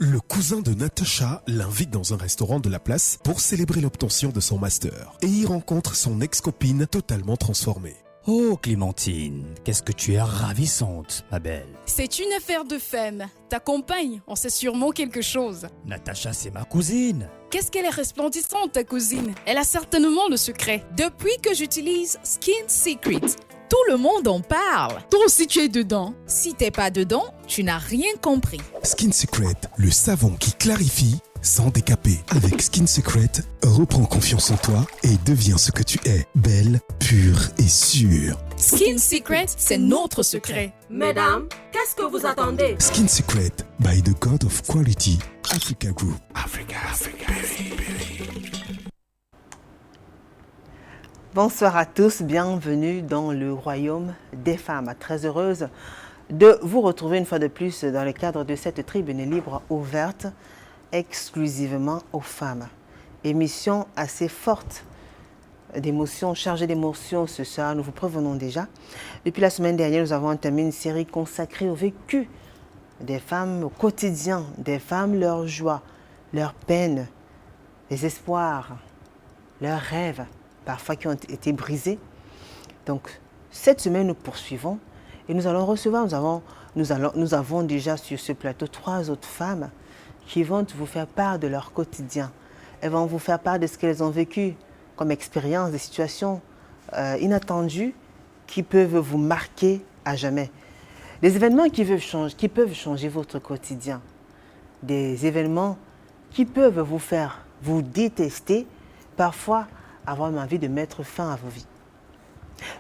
Le cousin de Natacha l'invite dans un restaurant de la place pour célébrer l'obtention de son master. Et y rencontre son ex-copine totalement transformée. Oh Clémentine, qu'est-ce que tu es ravissante, ma belle. C'est une affaire de femme. Ta compagne, on sait sûrement quelque chose. Natacha, c'est ma cousine. Qu'est-ce qu'elle est resplendissante, ta cousine. Elle a certainement le secret. Depuis que j'utilise Skin Secret, tout le monde en parle. Toi aussi, tu es dedans. Si t'es pas dedans, tu n'as rien compris. Skin Secret, le savon qui clarifie sans décaper. Avec Skin Secret, reprends confiance en toi et deviens ce que tu es. Belle, pure et sûre. Skin Secret, c'est notre secret. Mesdames, qu'est-ce que vous attendez? Skin Secret, by the God of Quality, Africa Group. Africa. Bonsoir à tous, bienvenue dans le royaume des femmes. Très heureuse de vous retrouver une fois de plus dans le cadre de cette tribune libre ouverte exclusivement aux femmes. Émission assez forte d'émotions, chargée d'émotions ce soir, nous vous prévenons déjà. Depuis la semaine dernière, nous avons entamé une série consacrée au vécu des femmes, au quotidien des femmes, leurs joies, leurs peines, les espoirs, leurs rêves, parfois qui ont été brisés. Donc, cette semaine, nous poursuivons et nous allons recevoir, nous avons déjà sur ce plateau 3 autres femmes qui vont vous faire part de leur quotidien. Elles vont vous faire part de ce qu'elles ont vécu comme expérience, des situations inattendues qui peuvent vous marquer à jamais. Des événements qui peuvent changer votre quotidien. Des événements qui peuvent vous faire vous détester, parfois avoir envie de mettre fin à vos vies.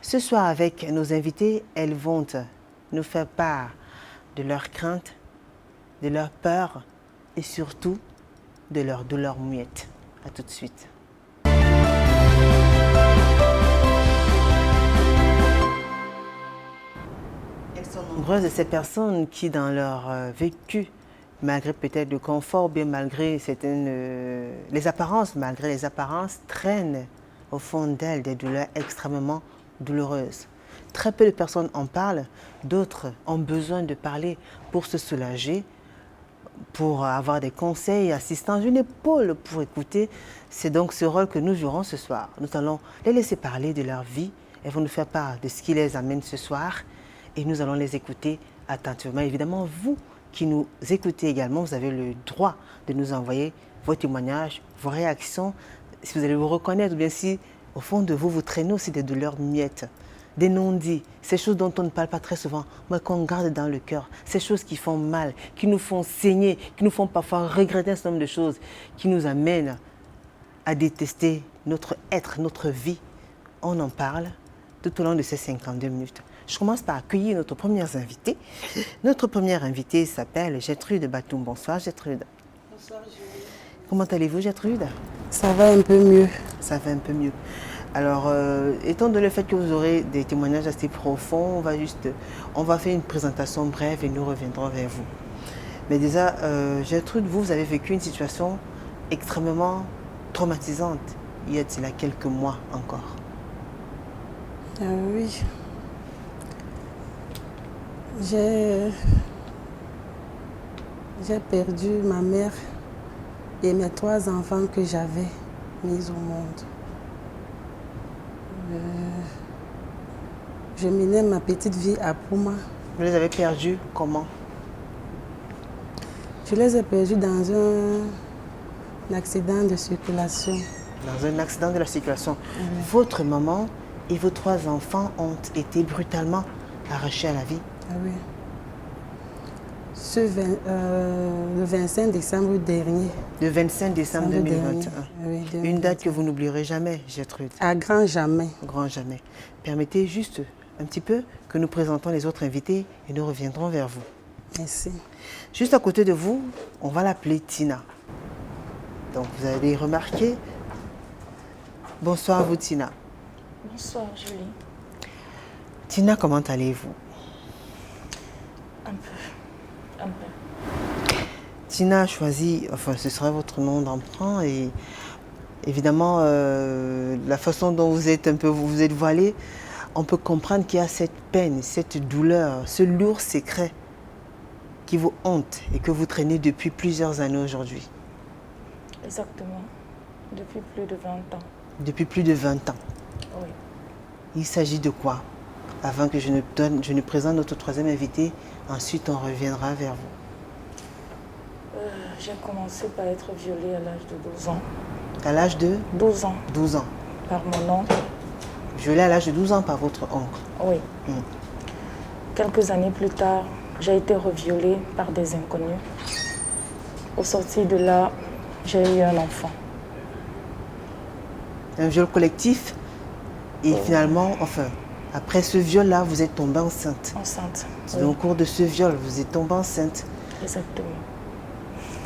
Ce soir, avec nos invités, elles vont nous faire part de leurs craintes, de leurs peurs et surtout de leurs douleurs muettes. À tout de suite. Elles sont nombreuses de ces personnes qui, dans leur vécu, malgré peut-être le confort, bien malgré les apparences, traînent au fond d'elles des douleurs extrêmement douloureuses. Très peu de personnes en parlent, d'autres ont besoin de parler pour se soulager, pour avoir des conseils, assistance, une épaule pour écouter. C'est donc ce rôle que nous jouerons ce soir. Nous allons les laisser parler de leur vie. Elles vont nous faire part de ce qui les amène ce soir et nous allons les écouter attentivement. Évidemment, vous qui nous écoutez également, vous avez le droit de nous envoyer vos témoignages, vos réactions, si vous allez vous reconnaître ou bien si au fond de vous, vous traînez aussi des douleurs muettes, des non-dits, ces choses dont on ne parle pas très souvent, mais qu'on garde dans le cœur, ces choses qui font mal, qui nous font saigner, qui nous font parfois regretter un certain nombre de choses, qui nous amènent à détester notre être, notre vie. On en parle tout au long de ces 52 minutes. Je commence par accueillir notre première invitée. Notre première invitée s'appelle Gertrude Batoum. Bonsoir Gertrude. Bonsoir Julie. Comment allez-vous Gertrude? Ça va un peu mieux. Ça va un peu mieux. Alors, étant donné le fait que vous aurez des témoignages assez profonds, on va faire une présentation brève et nous reviendrons vers vous. Mais déjà, Gertrude, vous avez vécu une situation extrêmement traumatisante il y a quelques mois encore. Oui. J'ai perdu ma mère et mes 3 enfants que j'avais mis au monde. Je menais ma petite vie à Pouma. Vous les avez perdus comment? Je les ai perdus dans un accident de circulation. Dans un accident de la circulation. Oui. Votre maman et vos 3 enfants ont été brutalement arrachés à la vie. Ah oui. Le 25 décembre dernier. Le 25 décembre 2021. Oui, Une date que vous n'oublierez jamais, Gertrude. À grand jamais. Grand jamais. Permettez juste un petit peu que nous présentons les autres invités et nous reviendrons vers vous. Merci. Juste à côté de vous, on va l'appeler Tina. Donc vous allez remarquer. Bonsoir à vous Tina. Bonsoir Julie. Tina, comment allez-vous? Un peu. Tina a choisi, enfin ce sera votre nom d'emprunt et évidemment la façon dont vous êtes voilée, on peut comprendre qu'il y a cette peine, cette douleur, ce lourd secret qui vous hante et que vous traînez depuis plusieurs années aujourd'hui. Exactement. Depuis plus de 20 ans. Depuis plus de 20 ans. Oui. Il s'agit de quoi? Avant que je ne présente notre troisième invité, ensuite on reviendra vers vous. J'ai commencé par être violée à l'âge de 12 ans. À l'âge de 12 ans. 12 ans. Par mon oncle. Violée à l'âge de 12 ans par votre oncle. Oui. Quelques années plus tard, j'ai été reviolée par des inconnus. Au sortir de là, j'ai eu un enfant. Un viol collectif. Et finalement, enfin, après ce viol-là, vous êtes tombée enceinte. Enceinte. Oui. Au cours de ce viol, vous êtes tombée enceinte. Exactement.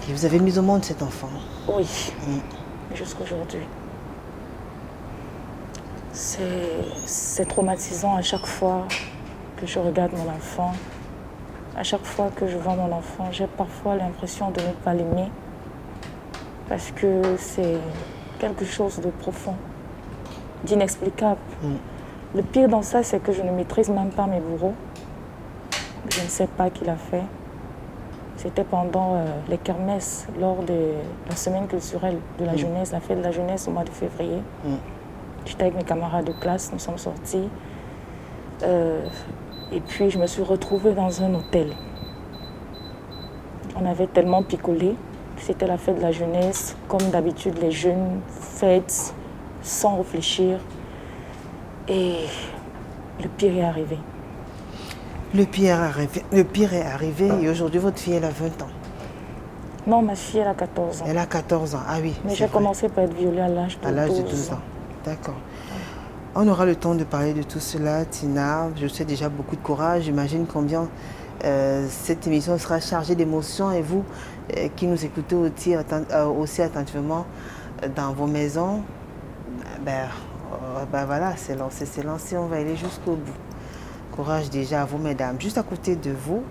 Et vous avez mis au monde cet enfant. Oui. Jusqu'aujourd'hui. C'est traumatisant à chaque fois que je regarde mon enfant. À chaque fois que je vois mon enfant, j'ai parfois l'impression de ne pas l'aimer. Parce que c'est quelque chose de profond, d'inexplicable. Le pire dans ça, c'est que je ne maîtrise même pas mes bourreaux. Je ne sais pas qui l'a fait. C'était pendant les kermesses, lors de la semaine culturelle de la jeunesse, la fête de la jeunesse au mois de février. J'étais avec mes camarades de classe, nous sommes sortis. Et puis je me suis retrouvée dans un hôtel. On avait tellement picolé. C'était la fête de la jeunesse. Comme d'habitude, les jeunes fêtent sans réfléchir. Et le pire est arrivé. Le pire est arrivé et aujourd'hui, votre fille, elle a 20 ans. Non, ma fille, elle a 14 ans. Elle a 14 ans, ah oui. Mais j'ai commencé par être violée à l'âge de 12 ans. D'accord. On aura le temps de parler de tout cela, Tina. Je sais déjà beaucoup de courage. J'imagine combien cette émission sera chargée d'émotions et vous qui nous écoutez aussi attentivement dans vos maisons, voilà, c'est lancé, on va aller jusqu'au bout. Courage déjà à vous, mesdames. Juste à côté de vous,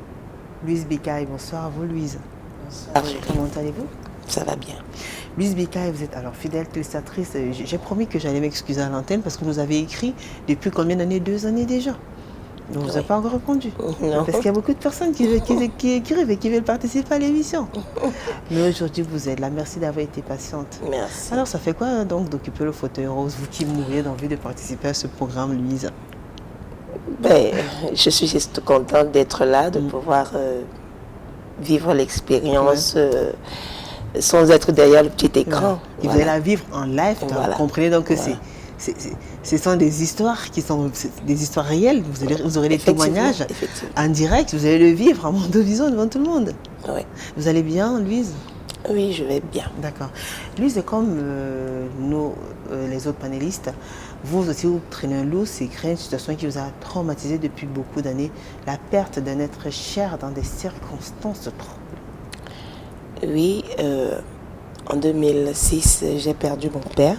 Louise Bikaï. Bonsoir à vous, Louise. Bonsoir. Comment allez-vous? Ça va bien. Louise Bikaï, vous êtes alors fidèle téléspectatrice. J'ai promis que j'allais m'excuser à l'antenne parce que vous avez écrit depuis combien d'années? 2 années déjà. Donc vous n'avez pas encore répondu. Non. Parce qu'il y a beaucoup de personnes qui écrivent et qui veulent participer à l'émission. Mais aujourd'hui, vous êtes là. Merci d'avoir été patiente. Merci. Alors, ça fait quoi donc d'occuper le fauteuil rose, vous qui mourriez d'envie de participer à ce programme, Louise? Je suis juste contente d'être là, de pouvoir vivre l'expérience sans être derrière le petit écran. Et vous allez la vivre en live, Voilà. Vous comprenez donc que ce sont des histoires qui sont des histoires réelles. Vous aurez des témoignages en direct, vous allez le vivre en mondovision devant tout le monde. Oui. Vous allez bien, Louise? Oui, je vais bien. D'accord. Louise, comme nous, les autres panélistes, vous aussi, vous traînez un loup, c'est créer une situation qui vous a traumatisé depuis beaucoup d'années, la perte d'un être cher dans des circonstances troubles. Oui, en 2006, j'ai perdu mon père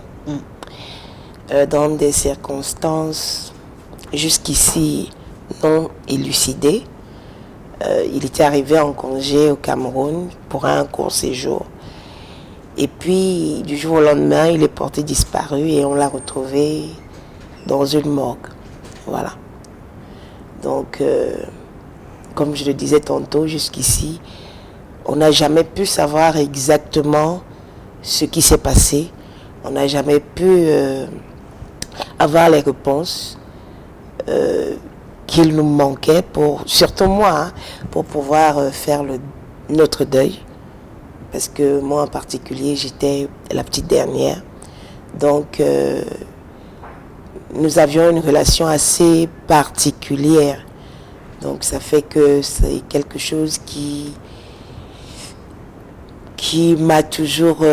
dans des circonstances jusqu'ici non élucidées. Il était arrivé en congé au Cameroun pour un court séjour. Et puis, du jour au lendemain, il est porté disparu et on l'a retrouvé dans une morgue. Voilà. Donc, comme je le disais tantôt, jusqu'ici, on n'a jamais pu savoir exactement ce qui s'est passé. On n'a jamais pu avoir les réponses qu'il nous manquait, surtout moi, pour pouvoir faire notre deuil. Parce que moi en particulier, j'étais la petite dernière. Donc, nous avions une relation assez particulière. Donc, ça fait que c'est quelque chose qui m'a toujours,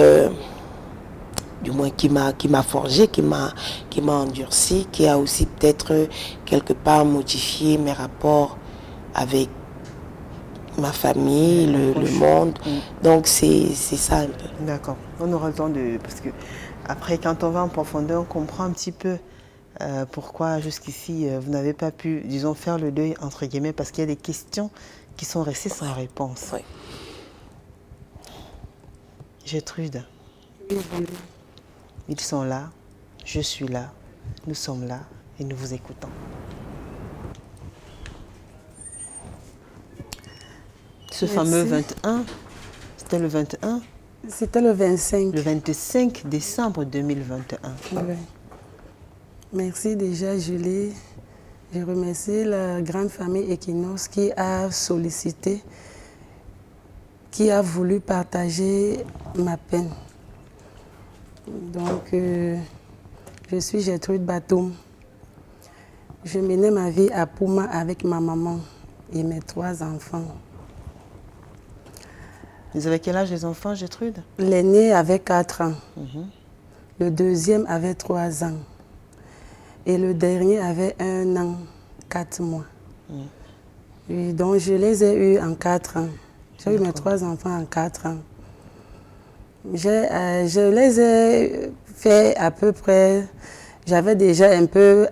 du moins qui m'a forgé, qui m'a endurci, qui a aussi peut-être quelque part modifié mes rapports avec ma famille, le monde. Donc c'est ça un peu. D'accord. On aura le temps parce que après, quand on va en profondeur, on comprend un petit peu pourquoi jusqu'ici vous n'avez pas pu, disons, faire le deuil entre guillemets, parce qu'il y a des questions qui sont restées sans réponse. Oui. Gertrude. Ils sont là, je suis là, nous sommes là et nous vous écoutons. Ce fameux 21, c'était le 21? C'était le 25. Le 25 décembre 2021. Oui. Merci déjà, Julie. Je remercie la grande famille Equinox qui a sollicité, qui a voulu partager ma peine. Donc, je suis Gertrude Batoum. Je menais ma vie à Pouma avec ma maman et mes 3 enfants. Vous avez quel âge les enfants, Gertrude? L'aîné avait 4 ans. Le deuxième avait 3 ans. Et le dernier avait 1 an, 4 mois. Et donc, je les ai eus en 4 ans. J'ai eu mes 3 enfants en 4 ans. Je les ai fait à peu près... J'avais déjà un peu...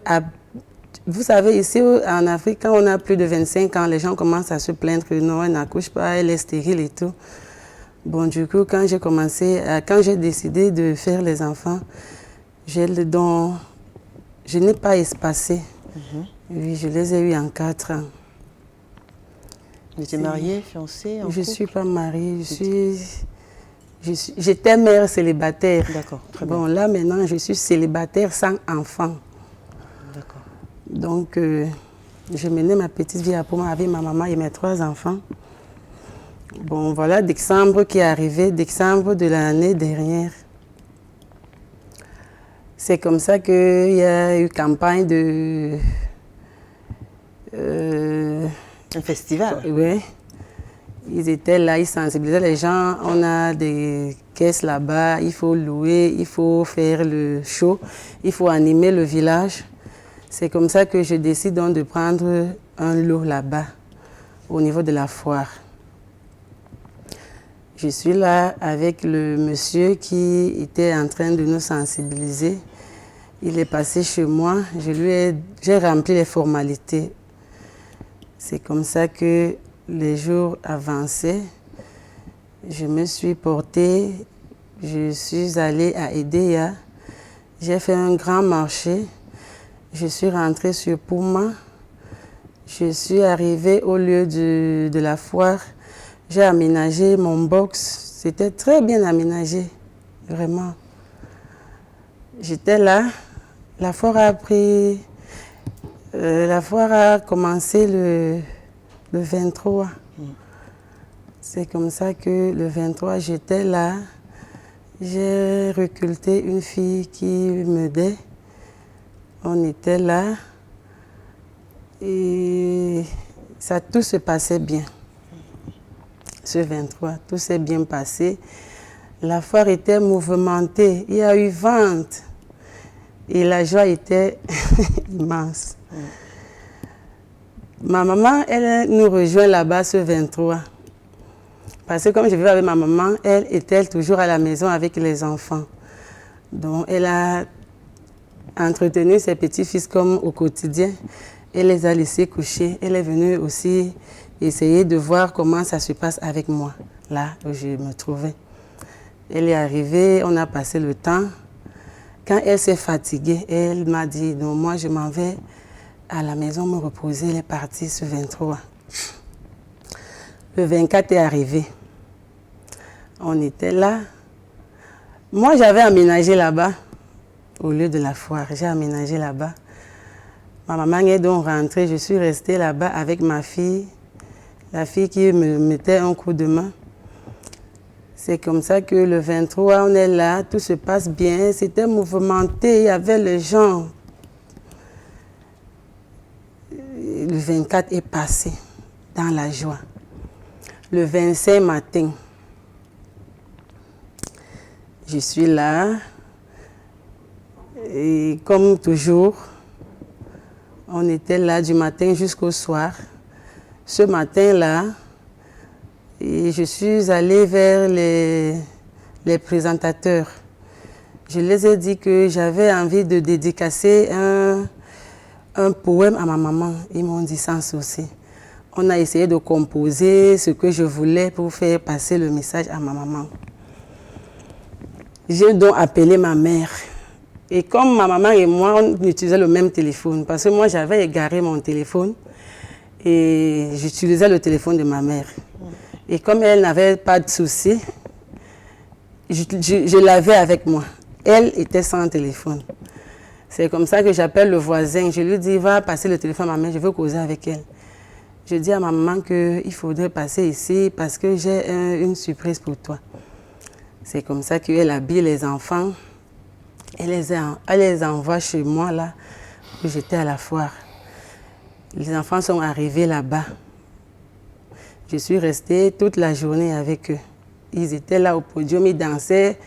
Vous savez, ici en Afrique, quand on a plus de 25 ans, les gens commencent à se plaindre que non, elle n'accouche pas, elle est stérile et tout. Bon, du coup, quand j'ai décidé de faire les enfants, j'ai le don... Je n'ai pas espacé. Oui, je les ai eus en 4 ans. Vous étiez mariée, fiancée, en Je ne couple? suis pas mariée, j'étais mère célibataire. D'accord, très bien. Bon, là maintenant, je suis célibataire sans enfant. D'accord. Donc, je menais ma petite vie à Pouma avec ma maman et mes 3 enfants. Bon, voilà, décembre qui est arrivé, décembre de l'année dernière. C'est comme ça qu'il y a eu campagne de... Un festival? Oui. Ils étaient là, ils sensibilisaient les gens. On a des caisses là-bas, il faut louer, il faut faire le show, il faut animer le village. C'est comme ça que je décide donc de prendre un lot là-bas, au niveau de la foire. Je suis là avec le monsieur qui était en train de nous sensibiliser. Il est passé chez moi, j'ai rempli les formalités. C'est comme ça que les jours avançaient. Je me suis portée, je suis allée à Edea. J'ai fait un grand marché. Je suis rentrée sur Pouma. Je suis arrivée au lieu de la foire. J'ai aménagé mon box. C'était très bien aménagé, vraiment. J'étais là. La foire a commencé le 23. C'est comme ça que le 23, j'étais là. J'ai recruté une fille qui m'aidait. On était là. Et tout se passait bien. Ce 23, tout s'est bien passé. La foire était mouvementée. Il y a eu vente. Et la joie était immense. Ma maman, elle nous rejoint là-bas ce 23. Parce que comme je vivais avec ma maman, elle était toujours à la maison avec les enfants. Donc elle a entretenu ses petits-fils comme au quotidien. Elle les a laissés coucher. Elle est venue aussi essayer de voir comment ça se passe avec moi, là où je me trouvais. Elle est arrivée, on a passé le temps. Quand elle s'est fatiguée, elle m'a dit, non, moi je m'en vais à la maison me reposer. Elle est partie ce 23. Le 24 est arrivé. On était là. Moi, j'avais aménagé là-bas, au lieu de la foire. J'ai aménagé là-bas. Ma maman est donc rentrée. Je suis restée là-bas avec ma fille, la fille qui me mettait un coup de main. C'est comme ça que le 23, on est là, tout se passe bien. C'était mouvementé, il y avait les gens. Le 24 est passé dans la joie. Le 25 matin, je suis là. Et comme toujours, on était là du matin jusqu'au soir. Ce matin-là, et je suis allée vers les présentateurs. Je les ai dit que j'avais envie de dédicacer un poème à ma maman. Ils m'ont dit sans souci. On a essayé de composer ce que je voulais pour faire passer le message à ma maman. J'ai donc appelé ma mère. Et comme ma maman et moi, on utilisait le même téléphone, parce que moi, j'avais égaré mon téléphone et j'utilisais le téléphone de ma mère. Et comme elle n'avait pas de soucis, je l'avais avec moi. Elle était sans téléphone. C'est comme ça que j'appelle le voisin. Je lui dis, va passer le téléphone à ma mère, je veux causer avec elle. Je dis à ma maman qu'il faudrait passer ici parce que j'ai une surprise pour toi. C'est comme ça qu'elle habille les enfants. Elle les envoie chez moi, là, où j'étais à la foire. Les enfants sont arrivés là-bas. Je suis restée toute la journée avec eux. Ils étaient là au podium, ils dansaient.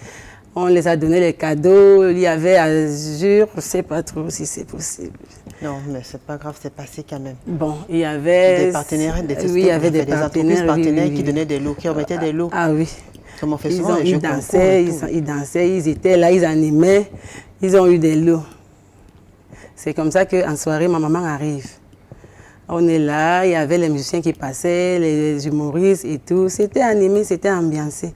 On les a donné les cadeaux. Il y avait Azur, je ne sais pas trop si c'est possible. Non, mais c'est pas grave, c'est passé quand même. Bon, il y avait... Des partenaires, oui, il y avait des entreprises partenaires qui donnaient des lots, qui remettaient des lots. Ah oui. Comme on fait souvent, ils dansaient, ils étaient là, ils animaient, ils ont eu des lots. C'est comme ça qu'en soirée, ma maman arrive. On est là, il y avait les musiciens qui passaient, les humoristes et tout. C'était animé, c'était ambiancé.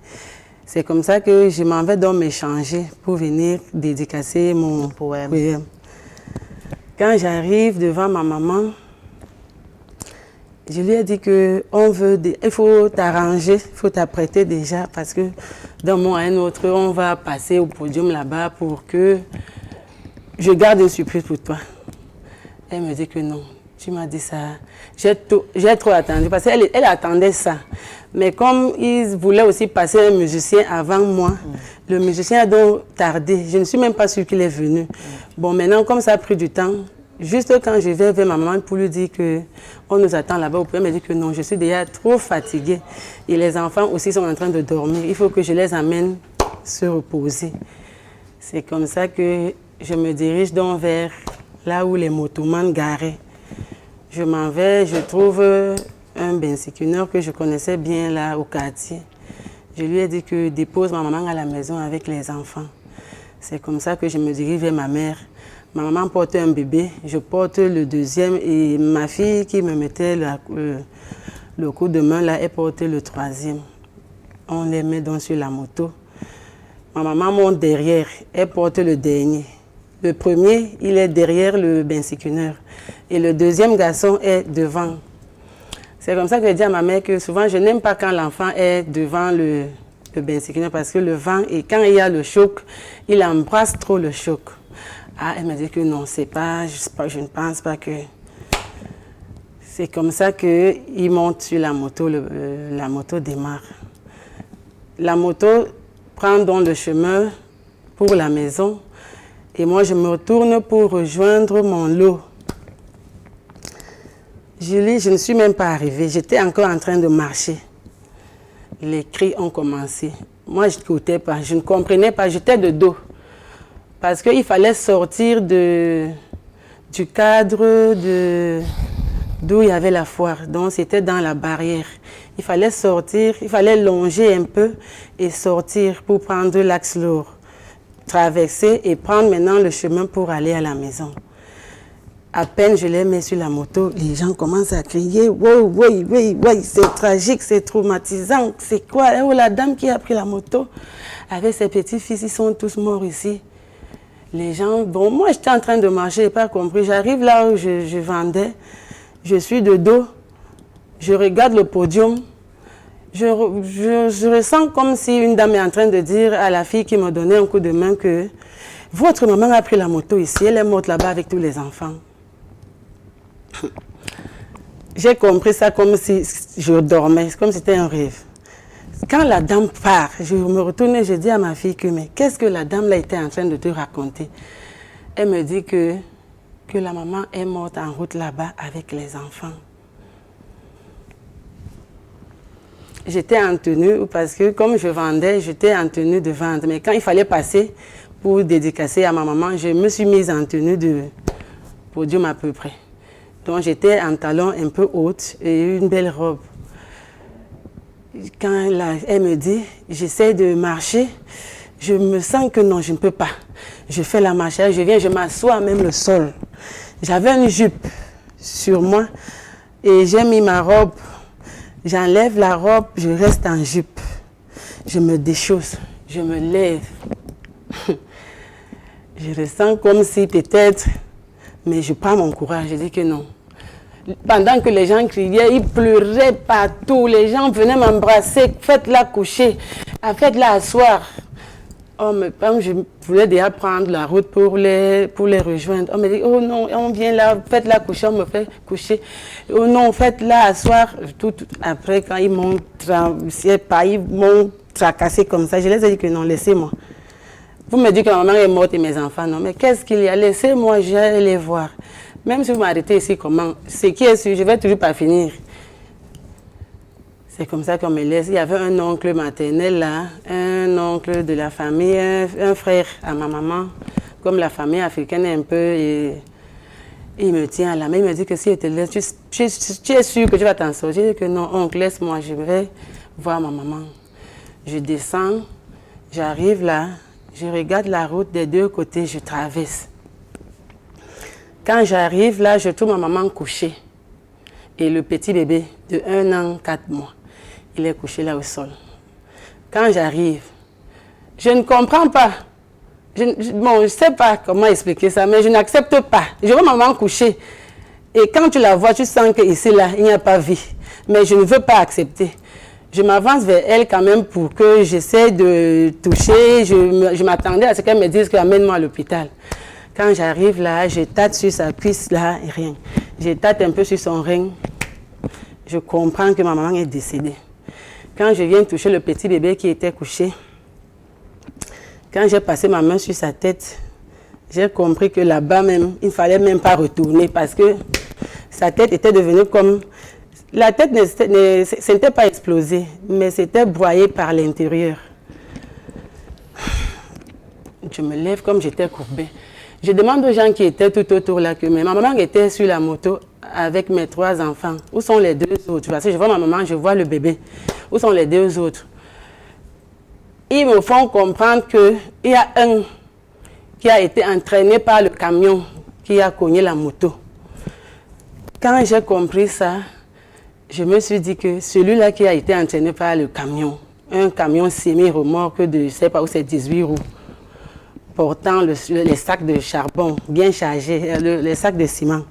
C'est comme ça que je m'en vais donc m'échanger pour venir dédicacer mon poème. Quand j'arrive devant ma maman, je lui ai dit qu'il faut t'arranger, il faut t'apprêter déjà parce que d'un moment à un autre, on va passer au podium là-bas pour que je garde une surprise pour toi. Elle me dit que non. Tu m'as dit ça. J'ai trop attendu parce qu'elle attendait ça. Mais comme ils voulaient aussi passer un musicien avant moi, le musicien a donc tardé. Je ne suis même pas sûre qu'il est venu. Bon, maintenant, comme ça a pris du temps, juste quand je vais vers ma maman pour lui dire qu'on nous attend là-bas, elle m'a dit que non, je suis déjà trop fatiguée. Et les enfants aussi sont en train de dormir. Il faut que je les amène se reposer. C'est comme ça que je me dirige donc vers là où les motomans garaient. Je m'en vais, je trouve un bensikuneur que je connaissais bien là au quartier. Je lui ai dit que dépose ma maman à la maison avec les enfants. C'est comme ça que je me dirige vers ma mère. Ma maman portait un bébé, je porte le deuxième et ma fille qui me mettait le coup de main là, elle portait le troisième. On les met donc sur la moto. Ma maman monte derrière, elle porte le dernier. Le premier, il est derrière le bensikuneur et le deuxième garçon est devant. C'est comme ça que je dis à ma mère que souvent je n'aime pas quand l'enfant est devant le bensikuneur parce que le vent, et quand il y a le choc, il embrasse trop le choc. Ah, elle m'a dit que non, je ne pense pas que... C'est comme ça qu'il monte sur la moto, la moto démarre. La moto prend donc le chemin pour la maison et moi je me retourne pour rejoindre mon lot. Julie, je ne suis même pas arrivée, j'étais encore en train de marcher. Les cris ont commencé. Moi je n'écoutais pas, je ne comprenais pas, j'étais de dos. Parce qu'il fallait sortir du cadre d'où il y avait la foire. Donc c'était dans la barrière. Il fallait sortir, il fallait longer un peu et sortir pour prendre l'axe lourd. Traverser et prendre maintenant le chemin pour aller à la maison. À peine je les mets sur la moto, les gens commencent à crier « Wow, oui, c'est tragique, c'est traumatisant, c'est quoi? Oh, la dame qui a pris la moto avec ses petits-fils, ils sont tous morts ici. » Les gens, bon, moi j'étais en train de marcher, je n'ai pas compris. J'arrive là où je vendais, je suis de dos, je regarde le podium, je ressens comme si une dame est en train de dire à la fille qui me donnait un coup de main que votre maman a pris la moto ici, elle est morte là-bas avec tous les enfants. J'ai compris ça comme si je dormais, comme si c'était un rêve. Quand la dame part, je me retourne et je dis à ma fille que mais qu'est-ce que la dame là était en train de te raconter? Elle me dit que la maman est morte en route là-bas avec les enfants. J'étais en tenue parce que comme je vendais, j'étais en tenue de vente. Mais quand il fallait passer pour dédicacer à ma maman, je me suis mise en tenue de podium à peu près. Donc j'étais en talons un peu haute et une belle robe. Quand elle me dit, j'essaie de marcher, je me sens que non, je ne peux pas. Je fais la marche, je viens, je m'assois même le sol. J'avais une jupe sur moi et j'ai mis ma robe. J'enlève la robe, je reste en jupe. Je me déchausse, je me lève. Je ressens comme si peut-être, mais je prends mon courage, je dis que non. pendant que les gens criaient, il pleurait partout. Les gens venaient m'embrasser. Faites-la coucher. Faites-la asseoir. Oh, mais quand je voulais déjà prendre la route pour les rejoindre, on me dit, oh non, on vient là, faites-la coucher, on me fait coucher. Oh non, faites-la asseoir. Après, quand ils m'ont tracassé comme ça, je les ai dit que non, laissez-moi. Vous me dites que ma maman est morte et mes enfants, non, mais qu'est-ce qu'il y a? Laissez-moi, je vais les voir. Même si vous m'arrêtez ici, comment? Ce qui est sûr, je ne vais toujours pas finir. C'est comme ça qu'on me laisse. Il y avait un oncle maternel là, un oncle de la famille, un frère à ma maman. Comme la famille africaine est un peu, et il me tient à la main. Il me dit que si je te laisse, tu es sûr que tu vas t'en sortir? Je dis que non, oncle, laisse-moi, je vais voir ma maman. Je descends, j'arrive là, je regarde la route des deux côtés, je traverse. Quand j'arrive là, je trouve ma maman couchée. Et le petit bébé de 1 an, 4 mois. Il est couché là au sol. Quand j'arrive, je ne comprends pas. Je ne sais pas comment expliquer ça, mais je n'accepte pas. Je vois maman couchée. Et quand tu la vois, tu sens qu'ici, là, il n'y a pas vie. Mais je ne veux pas accepter. Je m'avance vers elle quand même pour que j'essaie de toucher. Je m'attendais à ce qu'elle me dise qu'amène-moi à l'hôpital. Quand j'arrive là, je tâte sur sa cuisse là et rien. Je tâte un peu sur son rein. Je comprends que ma maman est décédée. Quand je viens toucher le petit bébé qui était couché, quand j'ai passé ma main sur sa tête, j'ai compris que là-bas même, il ne fallait même pas retourner parce que sa tête était devenue comme... La tête n'était pas explosée, mais c'était broyée par l'intérieur. Je me lève comme j'étais courbée. Je demande aux gens qui étaient tout autour là que ma maman était sur la moto avec mes 3 enfants. Où sont les 2 autres? Parce que je vois ma maman, je vois le bébé. Où sont les 2 autres? Ils me font comprendre qu'il y a un qui a été entraîné par le camion qui a cogné la moto. Quand j'ai compris ça, je me suis dit que celui-là qui a été entraîné par le camion, un camion semi-remorque de, je ne sais pas où c'est, 18 roues, portant les sacs de charbon bien chargés, les sacs de ciment.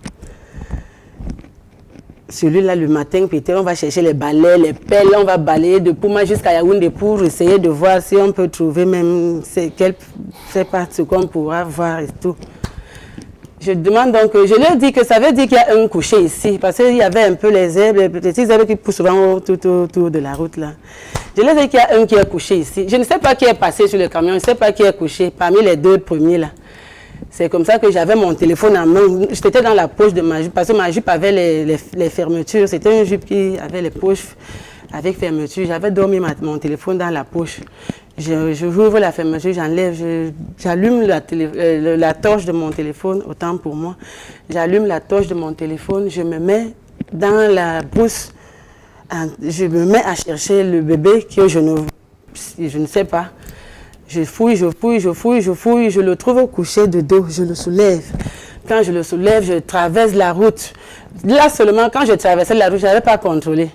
Celui-là, le matin, peut-être, on va chercher les balais, les pelles, on va balayer de Pouma jusqu'à Yaoundé pour essayer de voir si on peut trouver même, je ne sais pas ce qu'on pourra voir et tout. Je demande donc, je leur dis que ça veut dire qu'il y a un couché ici, parce qu'il y avait un peu les herbes, les petites herbes qui poussent souvent tout autour de la route là. Je leur dis qu'il y a un qui est couché ici. Je ne sais pas qui est passé sur le camion, je ne sais pas qui est couché parmi les 2 premiers là. C'est comme ça que j'avais mon téléphone en main. J'étais dans la poche de ma jupe, parce que ma jupe avait les fermetures. C'était une jupe qui avait les poches avec fermeture. J'avais dormi mon téléphone dans la poche. J'ouvre la fermeture, j'enlève, j'allume la torche de mon téléphone, autant pour moi. J'allume la torche de mon téléphone, je me mets dans la brousse, je me mets à chercher le bébé que je ne sais pas. Je fouille, je le trouve couché de dos, je le soulève. Quand je le soulève, je traverse la route. Là seulement, quand je traversais la route, je n'avais pas contrôlé.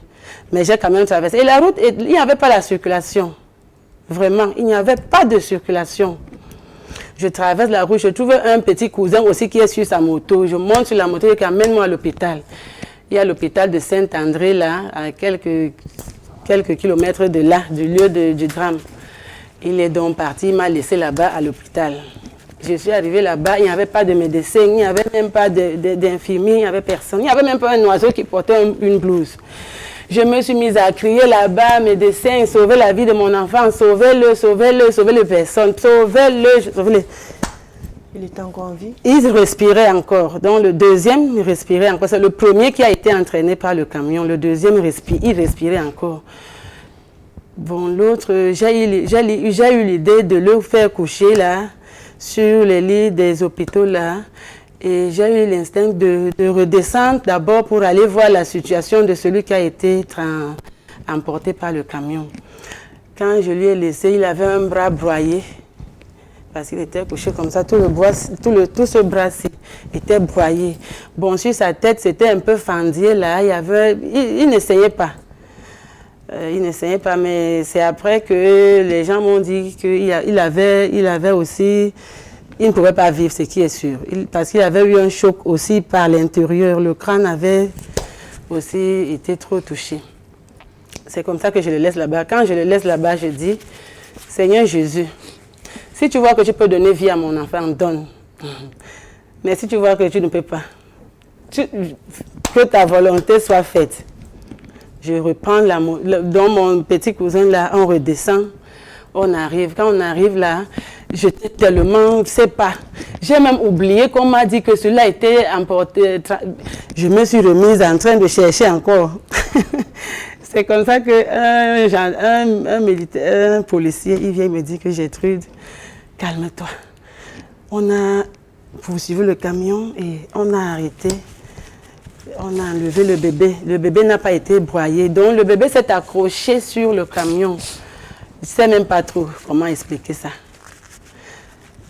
Mais j'ai quand même traversé. Et la route, il n'y avait pas la circulation. Vraiment, il n'y avait pas de circulation. Je traverse la route, je trouve un petit cousin aussi qui est sur sa moto. Je monte sur la moto et qui amène-moi à l'hôpital. Il y a l'hôpital de Saint-André là, à quelques kilomètres de là, du lieu du drame. Il est donc parti, il m'a laissé là-bas à l'hôpital. Je suis arrivée là-bas, il n'y avait pas de médecin, il n'y avait même pas d'infirmier, il n'y avait personne. Il n'y avait même pas un oiseau qui portait une blouse. Je me suis mise à crier là-bas, médecin, sauvez la vie de mon enfant, sauvez-le, sauvez-le, sauvez les personnes, sauvez-le, sauvez-le. Il était encore en vie? Il respirait encore. Donc le deuxième, il respirait encore. C'est le premier qui a été entraîné par le camion. Le deuxième, il respirait encore. Bon, l'autre, j'ai eu l'idée de le faire coucher là, sur les lits des hôpitaux là. Et j'ai eu l'instinct de redescendre d'abord pour aller voir la situation de celui qui a été emporté par le camion. Quand je lui ai laissé, il avait un bras broyé. Parce qu'il était couché comme ça, tout ce bras-ci était broyé. Bon, sur sa tête, c'était un peu fendu là, il n'essayait pas. Il n'essayait pas, mais c'est après que les gens m'ont dit qu'il avait aussi il ne pouvait pas vivre, ce qui est sûr. Parce qu'il avait eu un choc aussi par l'intérieur. Le crâne avait aussi été trop touché. C'est comme ça que je le laisse là-bas. Quand je le laisse là-bas, je dis, Seigneur Jésus, si tu vois que tu peux donner vie à mon enfant, donne. Mais si tu vois que tu ne peux pas, que ta volonté soit faite. Je reprends dans mon petit cousin là, on redescend, on arrive. Quand on arrive là, j'étais tellement, je ne sais pas, j'ai même oublié qu'on m'a dit que cela était emporté. Je me suis remise en train de chercher encore. C'est comme ça un policier, il vient me dire que Gertrude, calme-toi. On a poursuivi le camion et on a arrêté. On a enlevé le bébé. Le bébé n'a pas été broyé. Donc le bébé s'est accroché sur le camion. Je ne sais même pas trop comment expliquer ça.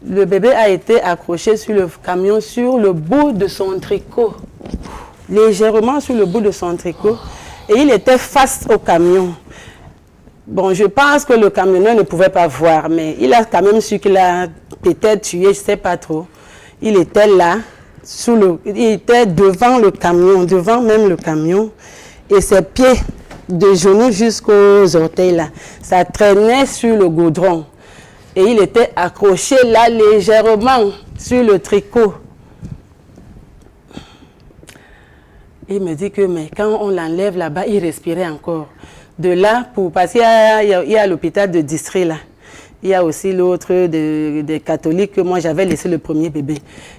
Le bébé a été accroché sur le camion sur le bout de son tricot. Légèrement sur le bout de son tricot. Et il était face au camion. Bon, je pense que le camionneur ne pouvait pas voir, mais il a quand même su qu'il a peut-être tué, je ne sais pas trop. Il était là, il était devant le camion, devant même le camion, et ses pieds de genoux jusqu'aux orteils là, ça traînait sur le goudron. Et il était accroché là légèrement sur le tricot. Il me dit que mais quand on l'enlève là-bas, il respirait encore. De là, parce qu'il y a l'hôpital de district là. Il y a aussi l'autre des catholiques que moi j'avais laissé le premier bébé.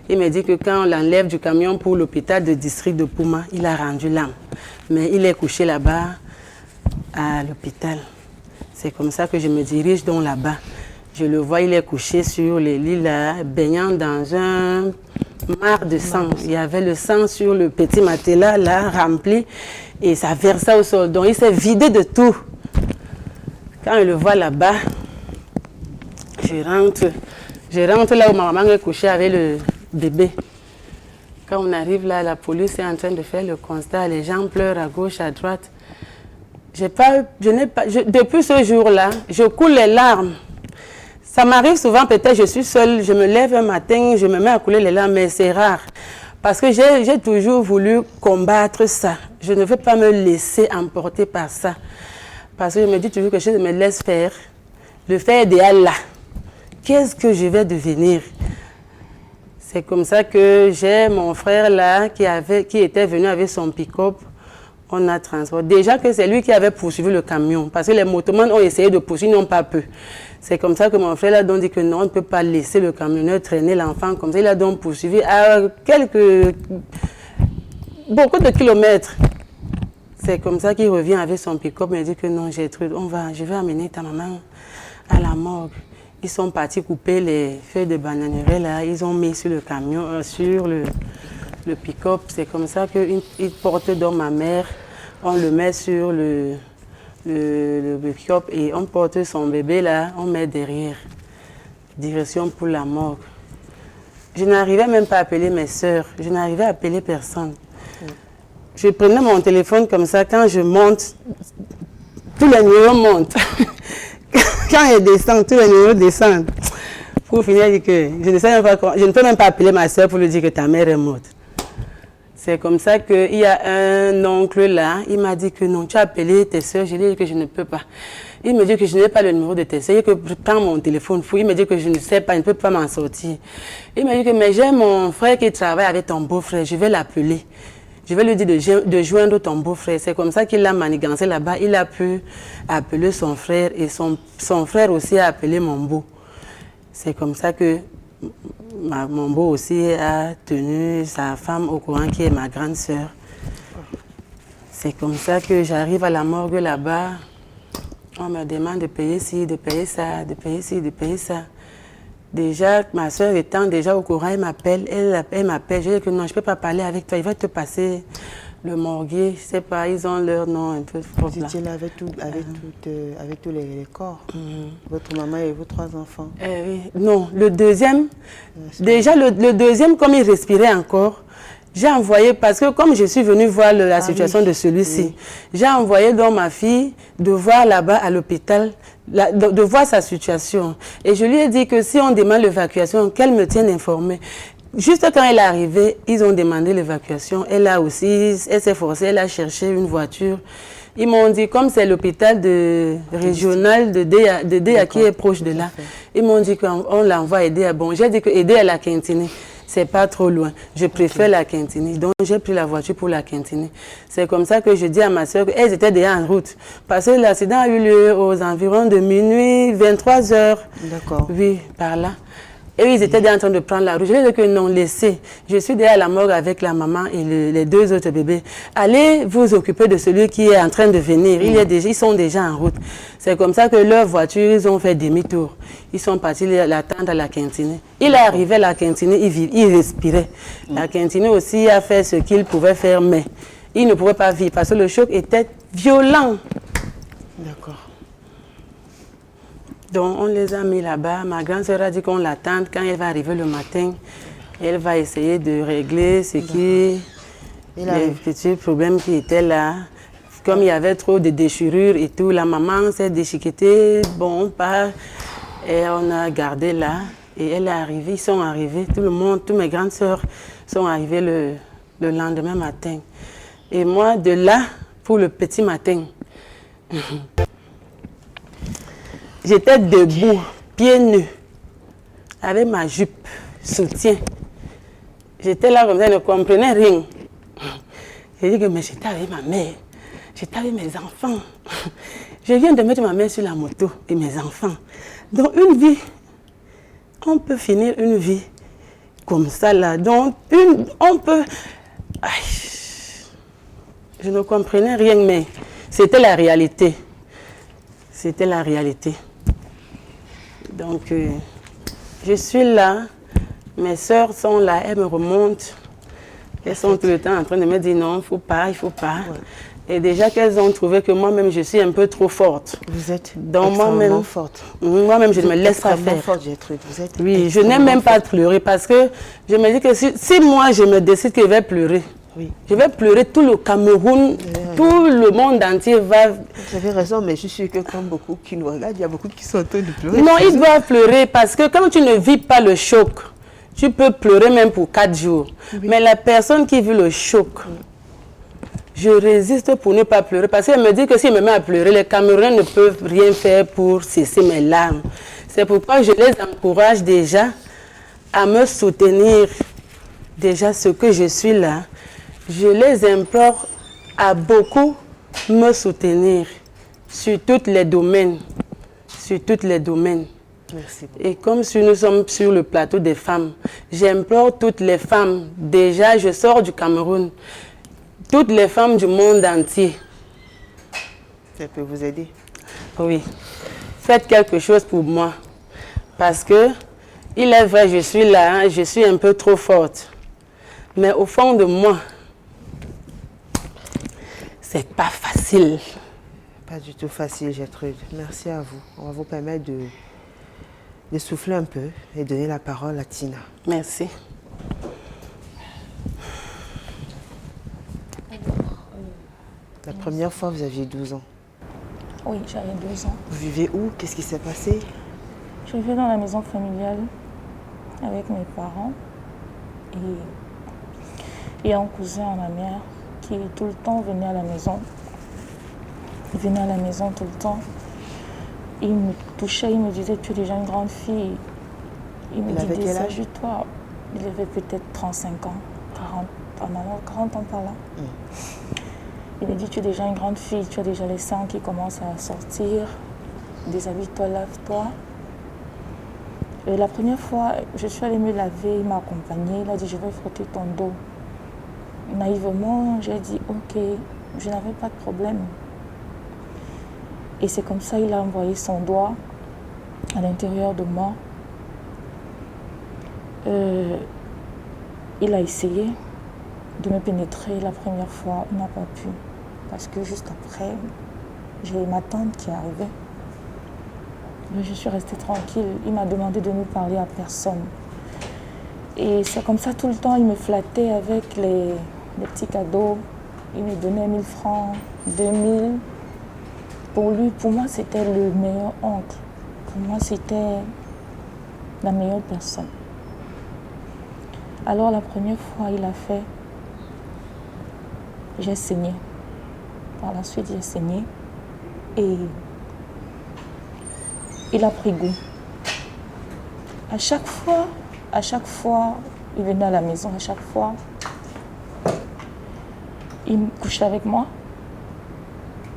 Il me dit que quand on l'enlève du camion pour l'hôpital de district de Pouma, il a rendu l'âme. Mais il est couché là-bas à l'hôpital. C'est comme ça que je me dirige donc là-bas. Je le vois, il est couché sur les lits là, baignant dans un mar de sang. Il y avait le sang sur le petit matelas là, rempli, et ça versait au sol. Donc il s'est vidé de tout. Quand je le vois là-bas, je rentre là où ma maman est couchée avec le bébé. Quand on arrive là, la police est en train de faire le constat, les gens pleurent à gauche, à droite. Depuis ce jour-là, je coule les larmes. Ça m'arrive souvent, peut-être je suis seule, je me lève un matin, je me mets à couler les larmes, mais c'est rare. Parce que j'ai toujours voulu combattre ça. Je ne veux pas me laisser emporter par ça. Parce que je me dis toujours que je me laisse faire. Le faire de Allah. Qu'est-ce que je vais devenir? C'est comme ça que j'ai mon frère là qui était venu avec son pick-up. On a transporté. Déjà que c'est lui qui avait poursuivi le camion. Parce que les motomans ont essayé de poursuivre, ils n'ont pas pu. C'est comme ça que mon frère a donc dit que non, on ne peut pas laisser le camionneur traîner l'enfant comme ça. Il a donc poursuivi à beaucoup de kilomètres. C'est comme ça qu'il revient avec son pick-up et me dit que non, Gertrude, je vais amener ta maman à la morgue. Ils sont partis couper les feuilles de bananeraies là, ils ont mis sur le camion, sur le pick-up. C'est comme ça qu'ils portent donc ma mère, on le met sur le pick-up et on porte son bébé là, on met derrière. Direction pour la morgue. Je n'arrivais même pas à appeler mes soeurs, je n'arrivais à appeler personne. Je prenais mon téléphone comme ça, quand je monte, tous les numéros montent. Quand elle descend, tous les numéros descendent. Pour finir, je dis que je ne peux même pas appeler ma soeur pour lui dire que ta mère est morte. C'est comme ça qu'il y a un oncle là, il m'a dit que non, tu as appelé tes soeurs, je lui ai dit que je ne peux pas. Il me dit que je n'ai pas le numéro de tes soeurs, que je prends mon téléphone fou, il me dit que je ne sais pas, je ne peux pas m'en sortir. Il m'a dit que mais j'ai mon frère qui travaille avec ton beau-frère, je vais l'appeler. Je vais lui dire de joindre ton beau-frère. C'est comme ça qu'il a manigancé là-bas. Il a pu appeler son frère et son frère aussi a appelé mon beau. C'est comme ça que mon beau aussi a tenu sa femme au courant qui est ma grande sœur. C'est comme ça que j'arrive à la morgue là-bas. On me demande de payer ci, de payer ça, de payer ci, de payer ça. Déjà, ma soeur étant déjà au courant, elle m'appelle. Je dis que non, je ne peux pas parler avec toi. Il va te passer le morguier. Je ne sais pas, ils ont leur nom un peu fort. Vous étiez là avec tous les corps. Votre maman et vos 3 enfants. Oui. Non, le deuxième, déjà le deuxième, comme il respirait encore, J'ai envoyé, parce que comme je suis venue voir la situation de celui-ci, j'ai envoyé donc ma fille de voir là-bas à l'hôpital, de voir sa situation. Et je lui ai dit que si on demande l'évacuation, qu'elle me tienne informée. Juste quand elle est arrivée, ils ont demandé l'évacuation. Elle s'est forcée, elle a cherché une voiture. Ils m'ont dit, comme c'est l'hôpital régional de Déa qui est proche de là, ils m'ont dit qu'on l'envoie aider à bon. J'ai dit que aider à la Quintini, c'est pas trop loin. Je préfère la Quintini. Donc j'ai pris la voiture pour la Quintini. C'est comme ça que je dis à ma soeur qu'elles étaient déjà en route. Parce que l'accident a eu lieu aux environs de minuit, 23 heures. D'accord. Oui, par là. Et ils étaient déjà en train de prendre la route. Je leur ai dit que non, laissez. Je suis déjà à la morgue avec la maman et les 2 autres bébés. Allez vous occuper de celui qui est en train de venir. Ils sont déjà en route. C'est comme ça que leur voiture, ils ont fait demi-tour. Ils sont partis l'attendre à la Quintini. Il est arrivé à la Quintini, il respirait. La Quintini aussi a fait ce qu'il pouvait faire, mais il ne pouvait pas vivre parce que le choc était violent. D'accord. Donc, on les a mis là-bas. Ma grande sœur a dit qu'on l'attende. Quand elle va arriver le matin, elle va essayer de régler les petits problèmes qui étaient là. Comme il y avait trop de déchirures et tout, la maman s'est déchiquetée. Bon, on part. Et on a gardé là. Et elle est arrivée, ils sont arrivés. Tout le monde, toutes mes grandes sœurs sont arrivées le lendemain matin. Et moi, de là, pour le petit matin, j'étais debout, pieds nus, avec ma jupe, soutien. J'étais là comme ça, je ne comprenais rien. J'ai dit que mais j'étais avec ma mère, j'étais avec mes enfants. Je viens de mettre ma mère sur la moto et mes enfants. Donc une vie, on peut finir une vie comme ça là. Donc on peut... Aïe, je ne comprenais rien, mais c'était la réalité. C'était la réalité. Donc, je suis là, mes soeurs sont là, elles me remontent. Elles sont tout le temps en train de me dire non, il ne faut pas, il ne faut pas. Ouais. Et déjà qu'elles ont trouvé que moi-même, je suis un peu trop forte. Vous êtes extrêmement forte. Moi-même, je ne me laisse pas faire. Forte, Gertrude. Vous êtes je n'aime même pas pleurer parce que je me dis que si moi, je me décide que je vais pleurer, je vais pleurer, tout le Cameroun, tout le monde entier va... Vous avez raison, mais je suis sûre que comme beaucoup qui nous regardent, il y a beaucoup qui sont en train de pleurer. Non, ils doivent pleurer parce que quand tu ne vis pas le choc, tu peux pleurer même pour 4 jours. Mais la personne qui vit le choc, je résiste pour ne pas pleurer parce qu'elle me dit que si je me mets à pleurer, les Camerounais ne peuvent rien faire pour cesser mes larmes. C'est pourquoi je les encourage déjà à me soutenir. Déjà, ce que je suis là, je les implore à beaucoup me soutenir sur tous les domaines. Sur tous les domaines. Merci beaucoup. Et comme si nous sommes sur le plateau des femmes, j'implore toutes les femmes. Déjà, je sors du Cameroun. Toutes les femmes du monde entier. Ça peut vous aider? Oui. Faites quelque chose pour moi. Parce que, il est vrai, je suis là, je suis un peu trop forte. Mais au fond de moi, c'est pas facile. Pas du tout facile, Gertrude. Merci à vous. On va vous permettre de souffler un peu et donner la parole à Tina. Merci. La première fois, vous aviez 12 ans. Oui, j'avais 12 ans. Vous vivez où? Qu'est-ce qui s'est passé? Je vivais dans la maison familiale avec mes parents et un cousin à ma mère qui tout le temps venait à la maison. Il venait à la maison tout le temps. Il me touchait, il me disait « Tu es déjà une grande fille ». Il me disait « Désagis-toi ». Il avait peut-être 35 ans, 40 ans par là. Il me dit « Tu es déjà une grande fille, tu as déjà les seins qui commencent à sortir. Déshabille-toi, lave-toi ». Et la première fois, je suis allée me laver, il m'a accompagnée, il a dit « Je vais frotter ton dos ». Naïvement, j'ai dit « Ok ». Je n'avais pas de problème. Et c'est comme ça qu'il a envoyé son doigt à l'intérieur de moi. Il a essayé de me pénétrer la première fois, il n'a pas pu. Parce que juste après, j'ai ma tante qui est arrivée. Mais je suis restée tranquille. Il m'a demandé de ne parler à personne. Et c'est comme ça tout le temps, il me flattait avec les petits cadeaux. Il me donnait 1000 francs, 2000. Pour lui, pour moi, c'était le meilleur oncle. Pour moi, c'était la meilleure personne. Alors la première fois, il a fait, j'ai saigné. Par la suite, j'ai saigné et il a pris goût. À chaque fois, il venait à la maison, à chaque fois, il me couchait avec moi.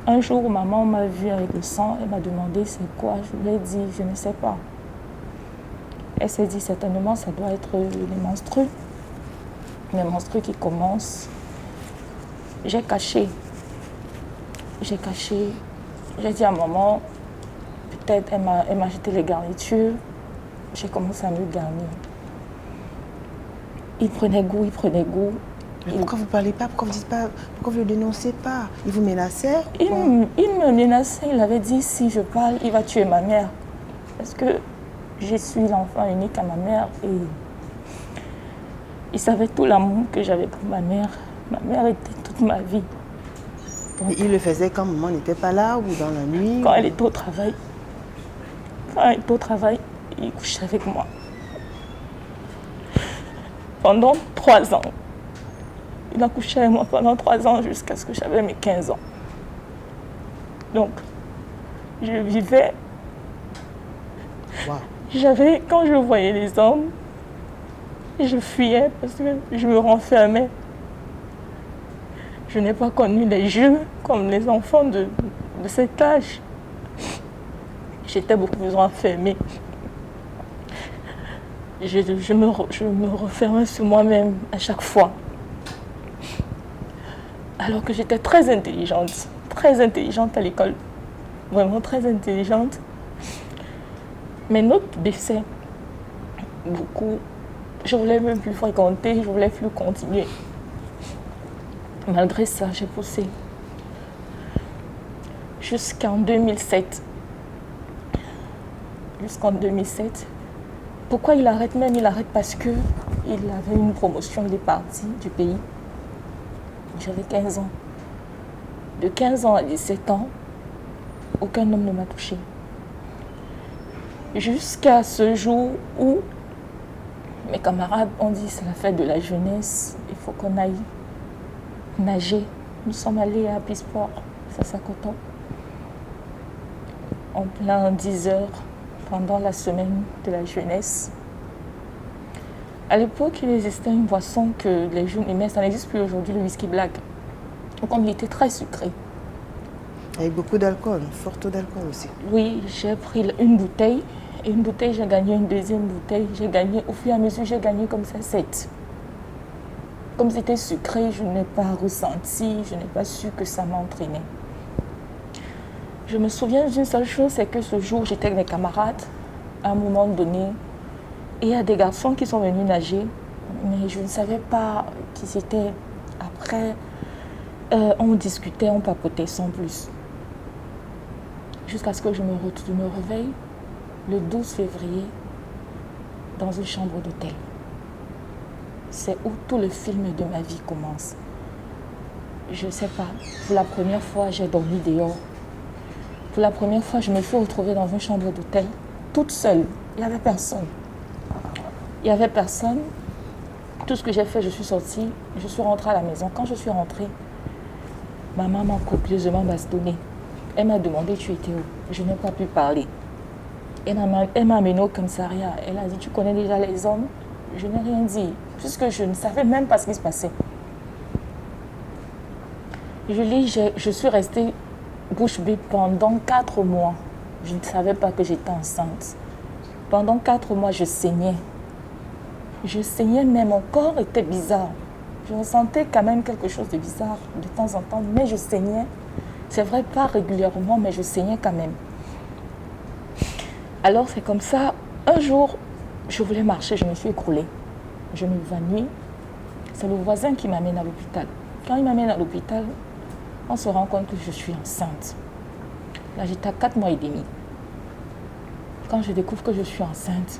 Un jour, maman m'a vu avec le sang, elle m'a demandé c'est quoi. Je lui ai dit, je ne sais pas. Elle s'est dit certainement ça doit être les menstrues qui commencent. J'ai caché. J'ai dit à maman, peut-être elle m'a jeté les garnitures. J'ai commencé à me garnir. Il prenait goût. Mais pourquoi vous ne parlez pas? Pourquoi vous dites pas? Pourquoi vous ne le dénoncez pas? Il vous menaçait? Il me menaçait. Il avait dit si je parle, il va tuer ma mère. Parce que je suis l'enfant unique à ma mère et il savait tout l'amour que j'avais pour ma mère. Ma mère était toute ma vie. Donc, et il le faisait quand maman n'était pas là ou dans la nuit? Quand elle était au travail. Il couchait avec moi. Pendant 3 ans. Il a couché avec moi pendant 3 ans jusqu'à ce que j'avais mes 15 ans. Donc, je vivais. Wow. Quand je voyais les hommes, je fuyais parce que je me renfermais. Je n'ai pas connu les jeux comme les enfants de cet âge. J'étais beaucoup plus renfermée. Je me refermais sur moi-même à chaque fois. Alors que j'étais très intelligente à l'école. Vraiment très intelligente. Mes notes baissaient beaucoup. Je voulais même plus fréquenter, je voulais plus continuer. Malgré ça, j'ai poussé. Jusqu'en 2007. Pourquoi il arrête même? Il arrête parce qu'il avait une promotion, il est parti du pays. J'avais 15 ans. De 15 ans à 17 ans, aucun homme ne m'a touchée. Jusqu'à ce jour où mes camarades ont dit c'est la fête de la jeunesse, il faut qu'on aille nager. Nous sommes allés à Pisport, Sasakoto, en plein 10 heures pendant la semaine de la jeunesse. À l'époque, il existait une boisson que les jeunes aimaient, ça n'existe plus aujourd'hui, le whisky black. Comme il était très sucré. Avec beaucoup d'alcool, fort taux d'alcool aussi. Oui, j'ai pris une bouteille. Et une bouteille, j'ai gagné une deuxième bouteille. J'ai gagné, au fur et à mesure, j'ai gagné comme ça 7. Comme c'était sucré, je n'ai pas ressenti, je n'ai pas su que ça m'entraînait. Je me souviens d'une seule chose, c'est que ce jour, j'étais avec mes camarades, à un moment donné, et il y a des garçons qui sont venus nager, mais je ne savais pas qui c'était. Après, on discutait, on papotait sans plus. Jusqu'à ce que je me réveille le 12 février dans une chambre d'hôtel. C'est où tout le film de ma vie commence. Je ne sais pas, pour la première fois, j'ai dormi dehors. Pour la première fois, je me suis retrouvée dans une chambre d'hôtel, toute seule. Il n'y avait personne. Il n'y avait personne. Tout ce que j'ai fait, je suis sortie, je suis rentrée à la maison. Quand je suis rentrée, ma maman m'a copieusement bastonnée. Elle m'a demandé tu étais où. Je n'ai pas pu parler. Elle m'a amenée au commissariat. Elle a dit tu connais déjà les hommes. Je n'ai rien dit, puisque je ne savais même pas ce qui se passait. Je suis restée bouche bée pendant 4 mois. Je ne savais pas que j'étais enceinte. Pendant 4 mois, je saignais. Je saignais, mais mon corps était bizarre. Je ressentais quand même quelque chose de bizarre de temps en temps, mais je saignais. C'est vrai, pas régulièrement, mais je saignais quand même. Alors c'est comme ça, un jour, je voulais marcher, je me suis écroulée. Je m'évanouis. C'est le voisin qui m'amène à l'hôpital. Quand il m'amène à l'hôpital, on se rend compte que je suis enceinte. Là, j'étais à 4 mois et demi. Quand je découvre que je suis enceinte,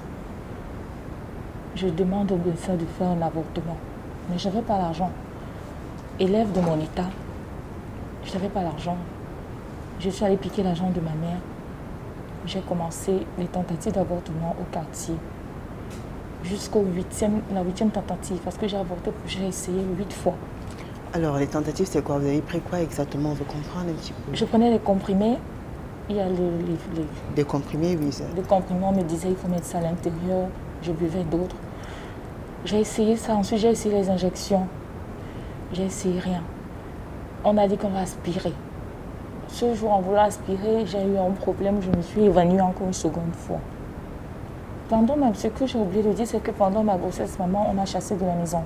je demande au médecin de faire un avortement. Mais je n'avais pas l'argent. Élève de mon état, je n'avais pas l'argent. Je suis allée piquer l'argent de ma mère. J'ai commencé les tentatives d'avortement au quartier. Jusqu'au la 8e tentative, parce que j'ai essayé 8 fois. Alors, les tentatives, c'est quoi? Vous avez pris quoi exactement? On veut comprendre un petit peu. Je prenais les comprimés. Il y a Des comprimés, oui. Ça. Des comprimés, on me disait qu'il faut mettre ça à l'intérieur. Je buvais d'autres. J'ai essayé ça. Ensuite, j'ai essayé les injections. J'ai essayé rien. On a dit qu'on va aspirer. Ce jour, en voulant aspirer, j'ai eu un problème. Je me suis évanouie encore une seconde fois. Pendant même, ce que j'ai oublié de dire, c'est que pendant ma grossesse, maman, on m'a chassée de la maison.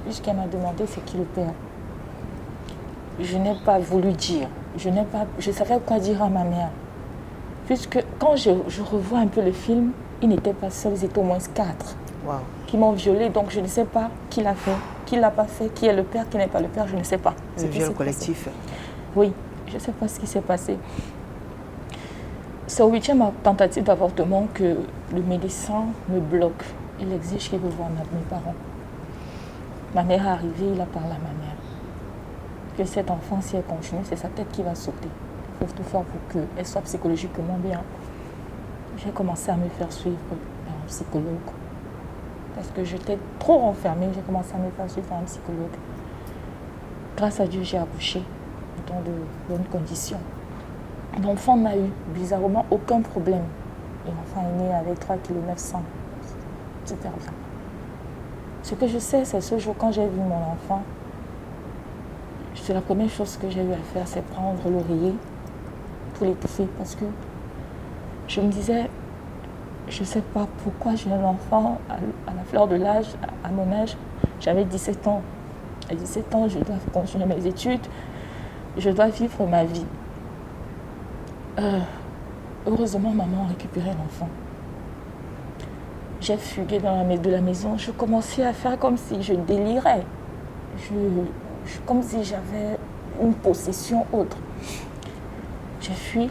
Puisqu'elle m'a demandé c'est qui le père. Je n'ai pas voulu dire. Je savais quoi dire à ma mère. Puisque quand je revois un peu le film, ils n'étaient pas seuls, ils étaient au moins 4 qui m'ont violée. Donc je ne sais pas qui l'a fait, qui ne l'a pas fait, qui est le père, qui n'est pas le père, je ne sais pas. Le viol collectif. Oui, je ne sais pas ce qui s'est passé. C'est au 8e tentative d'avortement que le médecin me bloque. Il exige qu'il veut voir mes parents. Ma mère est arrivée, il a parlé à ma mère. Que cet enfant, si elle continue, c'est sa tête qui va sauter. Il faut tout faire pour qu'elle soit psychologiquement bien. J'ai commencé à me faire suivre par un psychologue. Parce que j'étais trop renfermée, j'ai commencé à me faire suivre par un psychologue. Grâce à Dieu, j'ai accouché dans de bonnes conditions. L'enfant n'a eu, bizarrement, aucun problème. L'enfant est né avec 3,9 kg. Super bien. Ce que je sais, c'est ce jour, quand j'ai vu mon enfant, c'est la première chose que j'ai eu à faire, c'est prendre l'oreiller pour l'étouffer. Parce que je me disais, je ne sais pas pourquoi j'ai un enfant à la fleur de l'âge, à mon âge. J'avais 17 ans. À 17 ans, je dois continuer mes études. Je dois vivre ma vie. Heureusement, maman a récupéré l'enfant. J'ai fugué de la maison. Je commençais à faire comme si je délirais. Comme si j'avais une possession autre. J'ai fui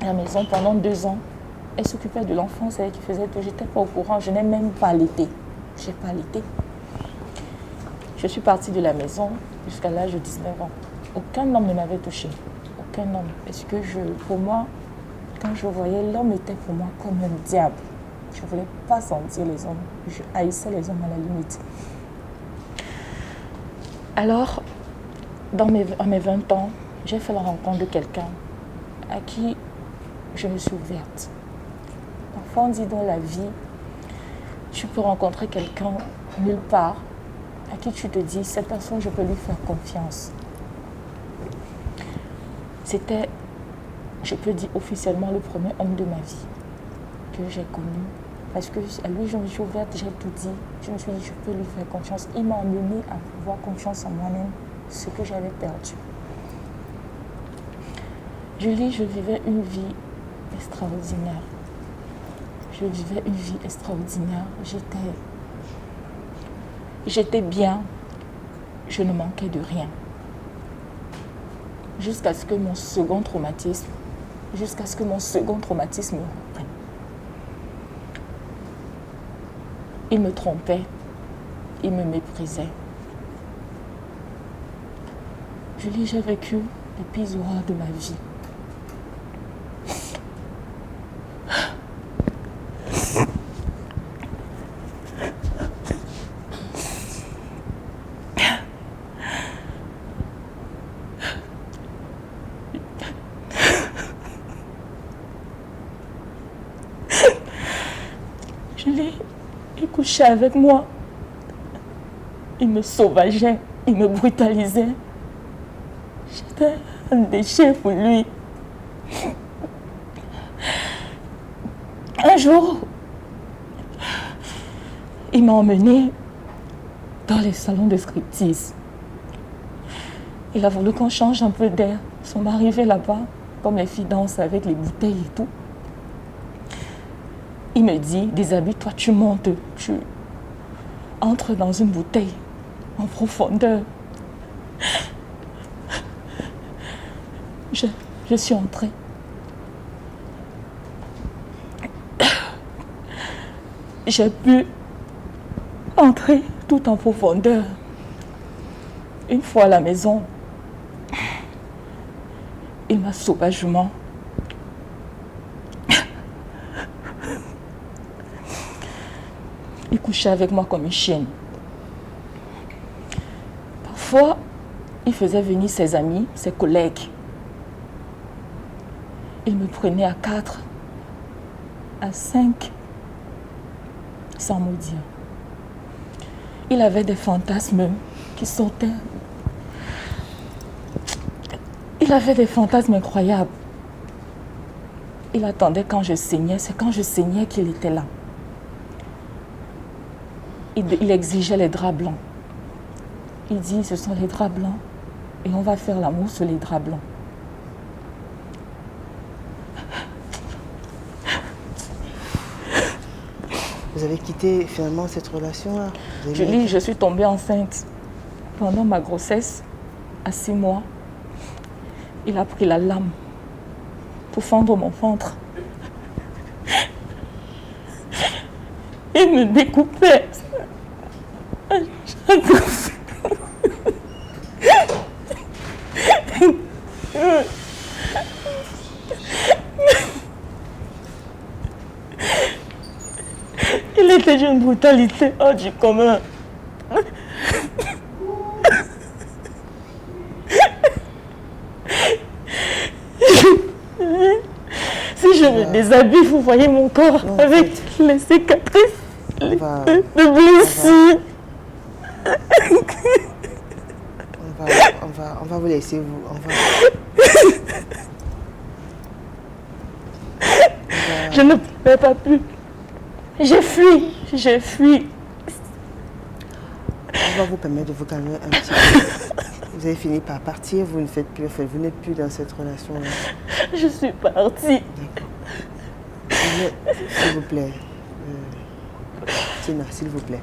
la maison pendant 2 ans. Elle s'occupait de l'enfant, c'est elle qui faisait tout. Je n'étais pas au courant, je n'ai même pas allaité. Je n'ai pas allaité. Je suis partie de la maison jusqu'à l'âge de 19 ans. Aucun homme ne m'avait touchée. Aucun homme. Parce que pour moi, quand je voyais, l'homme était pour moi comme un diable. Je ne voulais pas sentir les hommes. Je haïssais les hommes à la limite. Alors, à mes 20 ans, j'ai fait la rencontre de quelqu'un à qui je me suis ouverte. Parfois, on dit dans la vie, tu peux rencontrer quelqu'un nulle part, à qui tu te dis, cette personne, je peux lui faire confiance. C'était, je peux dire officiellement, le premier homme de ma vie que j'ai connu. Parce que à lui, je me suis ouverte, j'ai tout dit. Je me suis dit, je peux lui faire confiance. Il m'a amené à avoir confiance en moi-même, ce que j'avais perdu. Julie, je vivais une vie extraordinaire. Je vivais une vie extraordinaire. J'étais bien. Je ne manquais de rien. Jusqu'à ce que mon second traumatisme reprenne. Il me trompait. Il me méprisait. Julie, j'ai vécu les pires horreurs de ma vie. Il couchait avec moi. Il me sauvageait, il me brutalisait. J'étais un déchet pour lui. Un jour, il m'a emmenée dans les salons de striptease. Il a voulu qu'on change un peu d'air. On est arrivé là-bas, comme les filles dansent avec les bouteilles et tout. Il me dit, déshabille-toi, tu montes, tu entres dans une bouteille en profondeur. Je suis entrée. J'ai bu rentré tout en profondeur. Une fois à la maison, il m'a sauvagement il couchait avec moi comme une chienne. Parfois, il faisait venir ses amis, ses collègues. Il me prenait à 4, à 5, sans me dire. Il avait des fantasmes qui sortaient. Il avait des fantasmes incroyables. Il attendait quand je saignais, c'est quand je saignais qu'il était là. Il exigeait les draps blancs. Il dit, ce sont les draps blancs et on va faire l'amour sur les draps blancs. Vous avez quitté finalement cette relation-là? Julie, je suis tombée enceinte. Pendant ma grossesse, à 6 mois, il a pris la lame pour fendre mon ventre. Il me découpait. Il était d'une brutalité hors du commun. Si je me déshabille, vous voyez mon corps avec les cicatrices, les blessures. On va vous laisser vous. Je ne pouvais pas plus. J'ai fui. On va vous permettre de vous calmer un petit peu. Vous avez fini par partir, vous ne faites plus, vous n'êtes plus dans cette relation-là. Je suis partie. D'accord. S'il vous plaît. Tina, s'il vous plaît.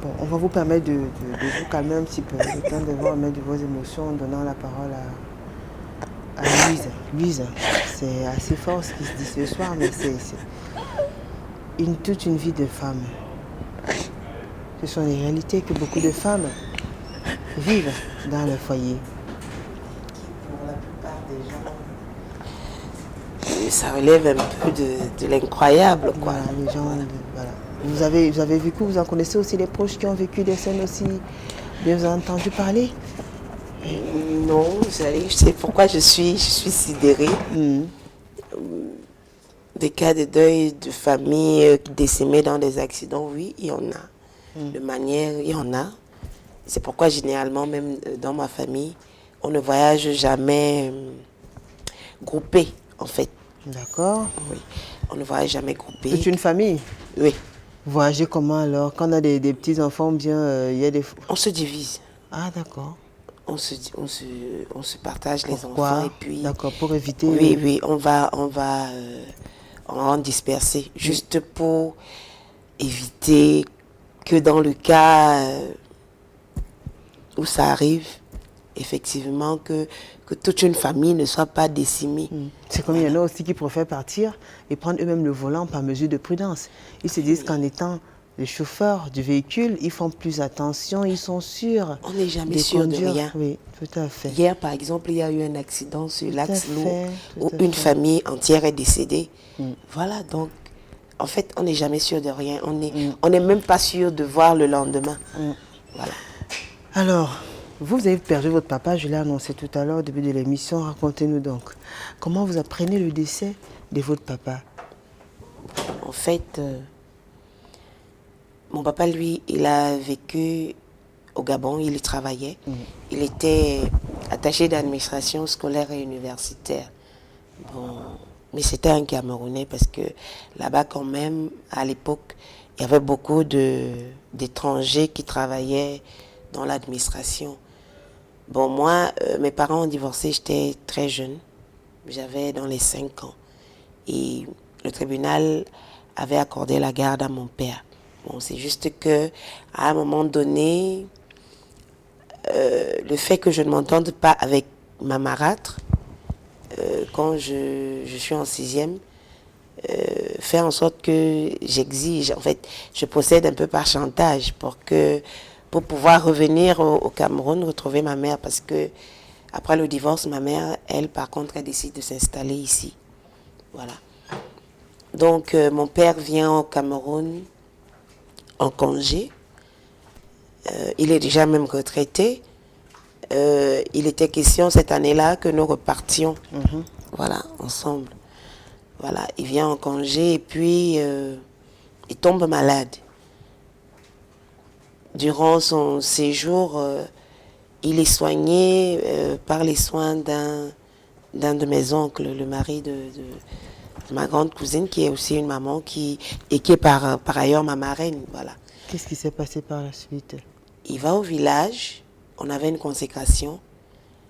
Bon, on va vous permettre de vous calmer un petit peu, le temps de vous remettre de vos émotions en donnant la parole à Louise. Louise, c'est assez fort ce qui se dit ce soir, mais c'est toute une vie de femme. Ce sont les réalités que beaucoup de femmes vivent dans leur foyer. Pour la plupart des gens, ça relève un peu de l'incroyable, quoi. Voilà, les gens, voilà. Vous avez vécu, vous en connaissez aussi des proches qui ont vécu des scènes aussi, bien vous avez entendu parler? Non, c'est pourquoi je suis sidérée. Des cas de deuil de famille décimées dans des accidents, oui, il y en a. De manière, il y en a. C'est pourquoi généralement, même dans ma famille, on ne voyage jamais groupé, en fait. D'accord. Oui, on ne voyage jamais groupé. C'est une famille? Oui. Vous voyagez comment alors? Quand on a des petits-enfants, bien, il y a des... On se divise. Ah, d'accord. On se partage les Pourquoi? enfants et puis... D'accord, pour éviter... Oui, on va en disperser, juste pour éviter que dans le cas où ça arrive, effectivement, que toute une famille ne soit pas décimée. C'est comme il y en a aussi qui préfèrent partir et prendre eux-mêmes le volant par mesure de prudence. Ils se disent qu'en étant les chauffeurs du véhicule, ils font plus attention, ils sont sûrs. On n'est jamais sûr de rien. Oui, tout à fait. Hier, par exemple, il y a eu un accident sur l'axe lourd où tout à une fait. famille entière est décédée. Voilà, donc, en fait, on n'est jamais sûr de rien. On n'est même pas sûr de voir le lendemain. Voilà. Alors, vous avez perdu votre papa, je l'ai annoncé tout à l'heure au début de l'émission. Racontez-nous donc, comment vous apprenez le décès de votre papa? En fait, mon papa, lui, il a vécu au Gabon, il y travaillait. Il était attaché d'administration scolaire et universitaire. Bon, mais c'était un Camerounais parce que là-bas, quand même, à l'époque, il y avait beaucoup d'étrangers qui travaillaient dans l'administration. Bon, moi, mes parents ont divorcé, j'étais très jeune. J'avais dans les 5 ans. Et le tribunal avait accordé la garde à mon père. Bon, c'est juste que à un moment donné, le fait que je ne m'entende pas avec ma marâtre, quand je suis en 6e, fait en sorte que j'exige, en fait, je procède un peu par chantage pour pouvoir revenir au Cameroun, retrouver ma mère, parce que après le divorce, ma mère, elle, par contre, elle décide de s'installer ici. Voilà. Donc, mon père vient au Cameroun en congé. Il est déjà même retraité. Il était question cette année-là que nous repartions, voilà, ensemble. Voilà, il vient en congé et puis il tombe malade. Durant son séjour, il est soigné par les soins d'un de mes oncles, le mari de ma grande cousine, qui est aussi une maman qui est par ailleurs ma marraine. Voilà. Qu'est-ce qui s'est passé par la suite? Il va au village, on avait une consécration.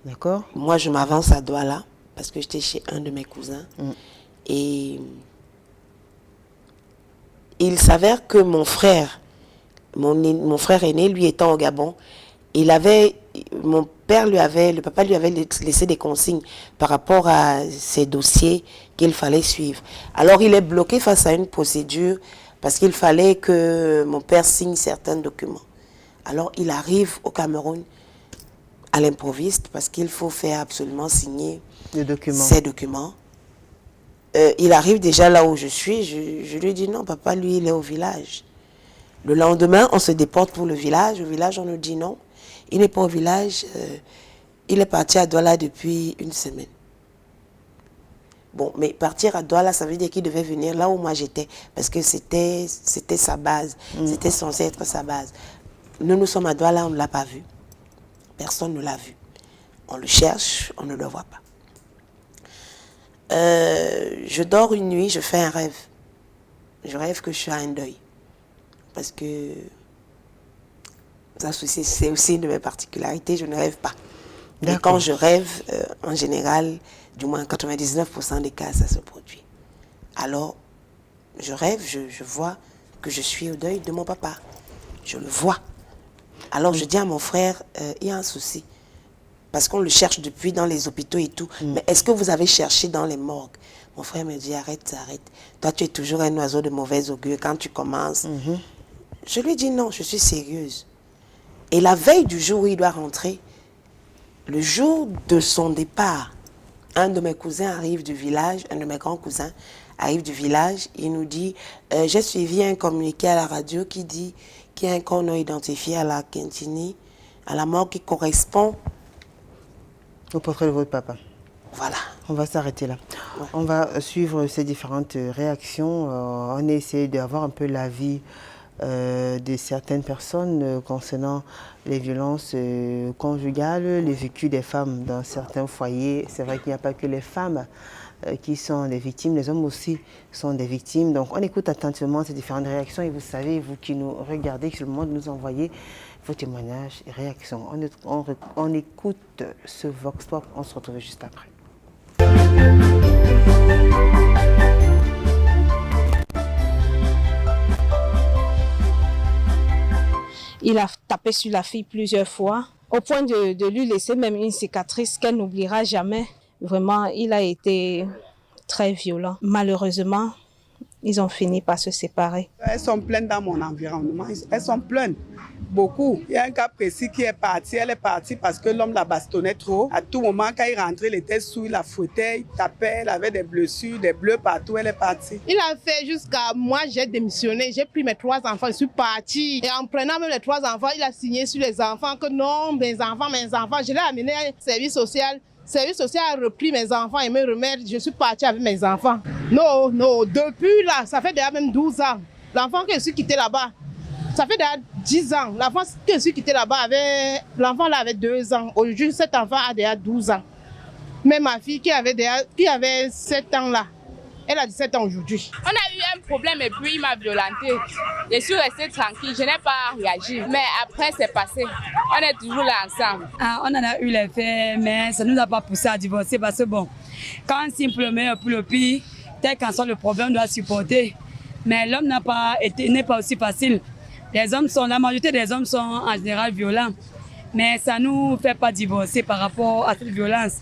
D'accord. Moi, je m'avance à Douala parce que j'étais chez un de mes cousins. Et il s'avère que mon frère aîné, lui étant au Gabon, le papa lui avait laissé des consignes par rapport à ces dossiers qu'il fallait suivre. Alors il est bloqué face à une procédure parce qu'il fallait que mon père signe certains documents. Alors il arrive au Cameroun à l'improviste parce qu'il faut faire absolument signer ces documents. Il arrive déjà là où je suis, je lui dis non, papa, lui, il est au village. Le lendemain, on se déporte pour le village. Au village, on nous dit non, il n'est pas au village, il est parti à Douala depuis une semaine. Bon, mais partir à Douala, ça veut dire qu'il devait venir là où moi j'étais, parce que c'était sa base, c'était censé être sa base. Nous sommes à Douala, on ne l'a pas vu. Personne ne l'a vu. On le cherche, on ne le voit pas. Je dors une nuit, je fais un rêve. Je rêve que je suis à un deuil. Parce que ça, c'est aussi une de mes particularités, je ne rêve pas. Et quand je rêve, en général, du moins 99% des cas, ça se produit. Alors, je rêve, je vois que je suis au deuil de mon papa. Je le vois. Alors, je dis à mon frère, il y a un souci. Parce qu'on le cherche depuis dans les hôpitaux et tout. Mais est-ce que vous avez cherché dans les morgues? Mon frère me dit, arrête. Toi, tu es toujours un oiseau de mauvaise augure quand tu commences. Je lui dis non, je suis sérieuse. Et la veille du jour où il doit rentrer, le jour de son départ, un de mes cousins arrive du village, un de mes grands cousins arrive du village, il nous dit, j'ai suivi un communiqué à la radio qui dit qu'il y a un corps non identifié à la Quintini, à la mort qui correspond au portrait de votre papa. Voilà. On va s'arrêter là. Ouais. On va suivre ces différentes réactions. On a essayé d'avoir un peu l'avis de certaines personnes concernant les violences conjugales, les vécus des femmes dans certains foyers. C'est vrai qu'il n'y a pas que les femmes qui sont des victimes, les hommes aussi sont des victimes. Donc on écoute attentivement ces différentes réactions et vous savez, vous qui nous regardez, sur le moment de nous envoyer vos témoignages et réactions. On écoute ce Vox Pop, on se retrouve juste après. Il a tapé sur la fille plusieurs fois, au point de lui laisser même une cicatrice qu'elle n'oubliera jamais. Vraiment, il a été très violent. Malheureusement, ils ont fini par se séparer. Elles sont pleines dans mon environnement. Elles sont pleines. Beaucoup. Il y a un cas précis qui est parti. Elle est partie parce que l'homme la bastonnait trop. À tout moment, quand il rentrait, il était sous, il la fouettait, il tapait, elle avait des blessures, des bleus partout. Elle est partie. Il a fait jusqu'à moi, j'ai démissionné. J'ai pris mes 3 enfants, je suis partie. Et en prenant même les 3 enfants, il a signé sur les enfants que non, mes enfants. Je l'ai amené à un service social. Le service social a repris mes enfants et me remettre. Je suis partie avec mes enfants. Non, depuis là, ça fait déjà même 12 ans. L'enfant que je suis quitté là-bas, ça fait déjà 10 ans. L'enfant que je suis quitté là-bas, l'enfant là avait 2 ans. Aujourd'hui, cet enfant a déjà 12 ans. Mais ma fille qui avait 7 ans là, elle a 17 ans aujourd'hui. On a eu un problème et puis il m'a violenté. Je suis restée tranquille, je n'ai pas réagi. Mais après, c'est passé. On est toujours là ensemble. On en a eu les faits, mais ça ne nous a pas poussé à divorcer parce que bon, quand simplement pour le pire, tel qu'en soit le problème, on doit supporter. Mais l'homme n'est pas aussi facile. La majorité des hommes sont en général violents. Mais ça ne nous fait pas divorcer par rapport à cette violence.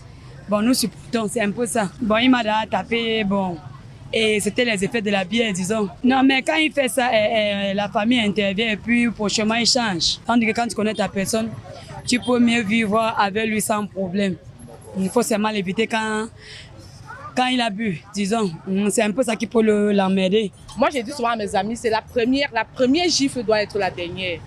Bon, nous supportons, c'est un peu ça. Bon, il m'a tapé, bon. Et c'était les effets de la bière, disons. Non, mais quand il fait ça, la famille intervient et puis prochainement il change. Tandis que quand tu connais ta personne, tu peux mieux vivre avec lui sans problème. Il faut seulement l'éviter quand il a bu, disons. C'est un peu ça qui peut l'emmerder. Moi, j'ai dit souvent à mes amis, c'est la première gifle doit être la dernière.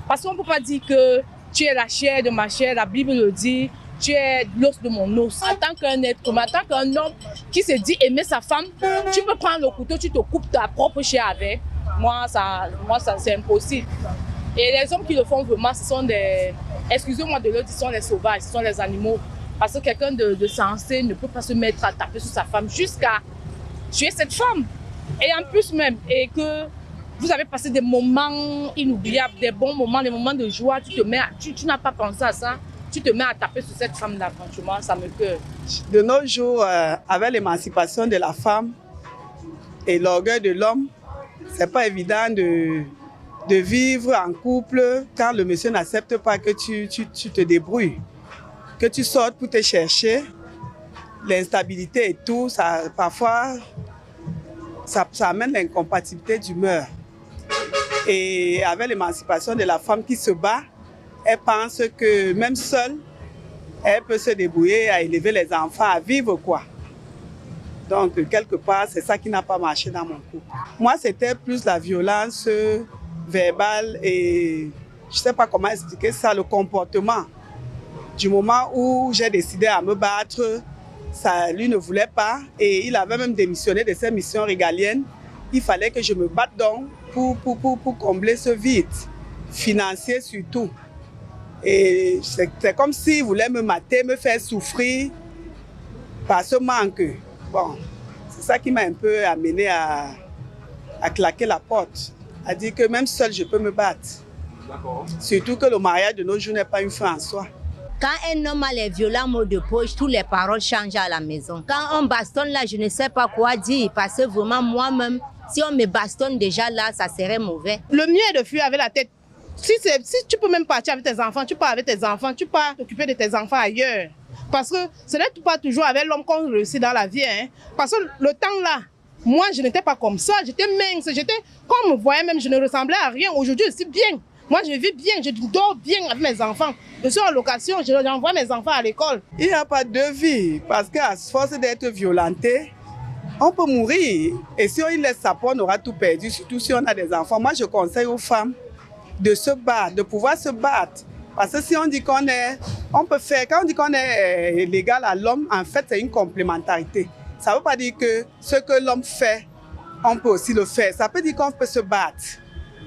Parce qu'on ne peut pas dire que tu es la chair de ma chair, la Bible le dit, tu es l'os de mon os. En tant qu'un être humain, en tant qu'un homme qui se dit aimer sa femme, tu peux prendre le couteau, tu te coupes ta propre chair avec. Moi, ça c'est impossible. Et les hommes qui le font vraiment, ce sont des... Excusez-moi de le dire, ce sont les sauvages, ce sont les animaux. Parce que quelqu'un de sensé ne peut pas se mettre à taper sur sa femme jusqu'à tuer cette femme. Et en plus même, et que vous avez passé des moments inoubliables, des bons moments, des moments de joie, tu n'as pas pensé à ça, tu te mets à taper sur cette femme-là, franchement, ça me cœur. De nos jours, avec l'émancipation de la femme et l'orgueil de l'homme, c'est pas évident de vivre en couple quand le monsieur n'accepte pas que tu te débrouilles, que tu sortes pour te chercher. L'instabilité et tout, ça, parfois, ça amène l'incompatibilité d'humeur. Et avec l'émancipation de la femme qui se bat, elle pense que même seule, elle peut se débrouiller à élever les enfants, à vivre quoi. Donc, quelque part, c'est ça qui n'a pas marché dans mon couple. Moi, c'était plus la violence verbale et je ne sais pas comment expliquer ça, le comportement. Du moment où j'ai décidé à me battre, ça, lui ne voulait pas et il avait même démissionné de ses missions régaliennes. Il fallait que je me batte donc pour combler ce vide, financier surtout. Et c'est comme s'il voulait me mater, me faire souffrir par ce manque. Bon, c'est ça qui m'a un peu amené à claquer la porte, à dire que même seul je peux me battre. Surtout que le mariage de nos jours n'est pas une fin en soi. Quand un homme a les violents mots de poche, toutes les paroles changent à la maison. Quand on bastonne là, je ne sais pas quoi dire parce que vraiment moi-même, si on me bastonne déjà là, ça serait mauvais. Le mieux est de fuir avec la tête. Si tu peux même partir avec tes enfants, tu pars avec tes enfants, tu pars t'occuper de tes enfants ailleurs. Parce que ce n'est pas toujours avec l'homme qu'on réussit dans la vie. Hein. Parce que le temps là, moi je n'étais pas comme ça, j'étais mince, quand on me voyait même, je ne ressemblais à rien. Aujourd'hui je suis bien. Moi je vis bien, je dors bien avec mes enfants. Je suis en location, j'envoie mes enfants à l'école. Il n'y a pas de vie parce qu'à force d'être violenté, on peut mourir. Et si on y laisse sa peau, on aura tout perdu, surtout si on a des enfants. Moi je conseille aux femmes de se battre, de pouvoir se battre. Parce que si on dit on peut faire, quand on dit qu'on est légal à l'homme, en fait c'est une complémentarité. Ça ne veut pas dire que ce que l'homme fait, on peut aussi le faire. Ça peut dire qu'on peut se battre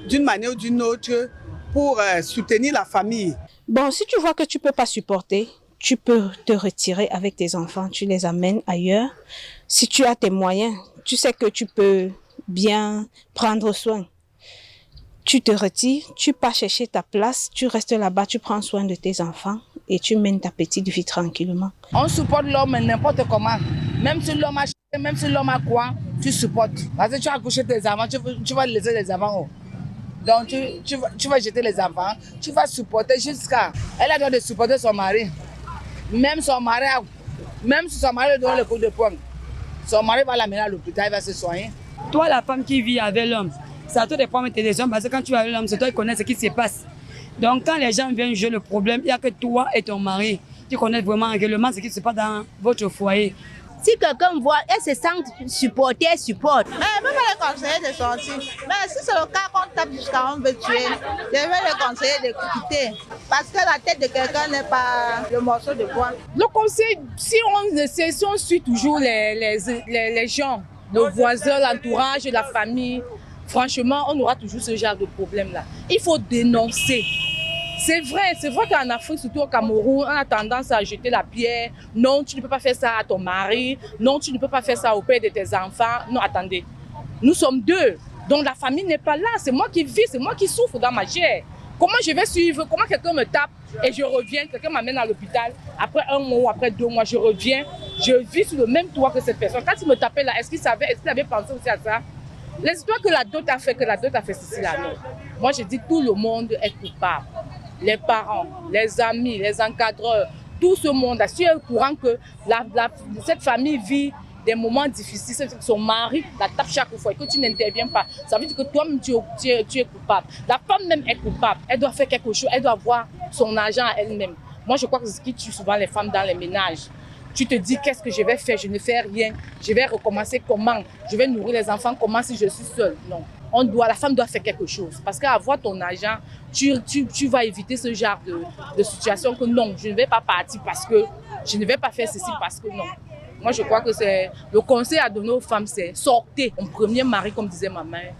d'une manière ou d'une autre pour soutenir la famille. Bon, si tu vois que tu ne peux pas supporter, tu peux te retirer avec tes enfants, tu les amènes ailleurs. Si tu as tes moyens, tu sais que tu peux bien prendre soin. Tu te retires, tu pars chercher ta place, tu restes là-bas, tu prends soin de tes enfants et tu mènes ta petite vie tranquillement. On supporte l'homme n'importe comment. Même si l'homme a cherché, même si l'homme a quoi, tu supportes. Parce que tu as accouché tes enfants, tu vas laisser les enfants. Donc tu vas jeter les enfants, tu vas supporter jusqu'à... Elle a le droit de supporter son mari. Même si son mari donne le coup de poing, son mari va l'amener à l'hôpital, il va se soigner. Toi, la femme qui vit avec l'homme, c'est à toi de prendre tes décisions parce que quand tu vas avec l'homme, c'est toi qui connais ce qui se passe. Donc quand les gens viennent jouer le problème, il n'y a que toi et ton mari qui connaissent vraiment réellement ce qui se passe dans votre foyer. Si quelqu'un me voit, elle se sent supporter, elle supporte. Je vais les conseiller de sortir. Mais si c'est le cas qu'on tape jusqu'à on veut tuer, je vais les conseiller de quitter. Parce que la tête de quelqu'un n'est pas le morceau de bois. Le conseil, si on suit toujours les gens, nos voisins, l'entourage, la famille, franchement, on aura toujours ce genre de problème-là. Il faut dénoncer. C'est vrai qu'en Afrique, surtout au Cameroun, on a tendance à jeter la pierre. Non, tu ne peux pas faire ça à ton mari. Non, tu ne peux pas faire ça au père de tes enfants. Non, attendez. Nous sommes deux. Donc la famille n'est pas là. C'est moi qui vis, c'est moi qui souffre dans ma chair. Comment je vais suivre? Comment quelqu'un me tape et je reviens, quelqu'un m'amène à l'hôpital. Après 1 mois ou après 2 mois, je reviens. Je vis sur le même toit que cette personne. Quand il me tapait là, est-ce qu'il avait pensé aussi à ça? Les histoires que la dot a fait, ceci, là, non. Moi, je dis tout le monde est coupable. Les parents, les amis, les encadreurs, tout ce monde. Je suis au courant que cette famille vit des moments difficiles, c'est que son mari la tape chaque fois et que tu n'interviens pas, ça veut dire que toi-même tu es coupable. La femme même est coupable, elle doit faire quelque chose, elle doit avoir son argent à elle-même. Moi je crois que c'est ce qui tue souvent les femmes dans les ménages. Tu te dis qu'est-ce que je vais faire, je ne fais rien, je vais recommencer comment, je vais nourrir les enfants comment si je suis seule. Non, la femme doit faire quelque chose parce qu'avoir ton argent, tu vas éviter ce genre de situation que non, je ne vais pas partir parce que je ne vais pas faire ceci parce que non. Moi je crois que c'est le conseil à donner aux femmes, c'est sortez. Mon premier mari, comme disait ma mère,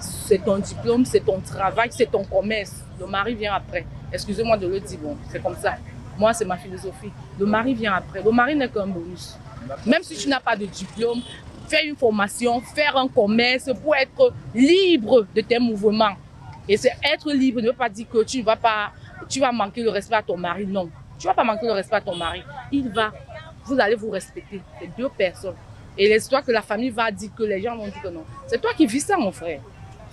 c'est ton diplôme, c'est ton travail, c'est ton commerce. Le mari vient après. Excusez-moi de le dire, bon, c'est comme ça. Moi, c'est ma philosophie. Le mari vient après. Le mari n'est qu'un bonus. Même si tu n'as pas de diplôme, faire une formation, faire un commerce pour être libre de tes mouvements. Et c'est être libre ne veut pas dire que tu vas manquer le respect à ton mari. Non, tu ne vas pas manquer le respect à ton mari. Vous allez vous respecter, les deux personnes. Et l'histoire que la famille va dire que les gens vont dire que non. C'est toi qui vis ça, mon frère.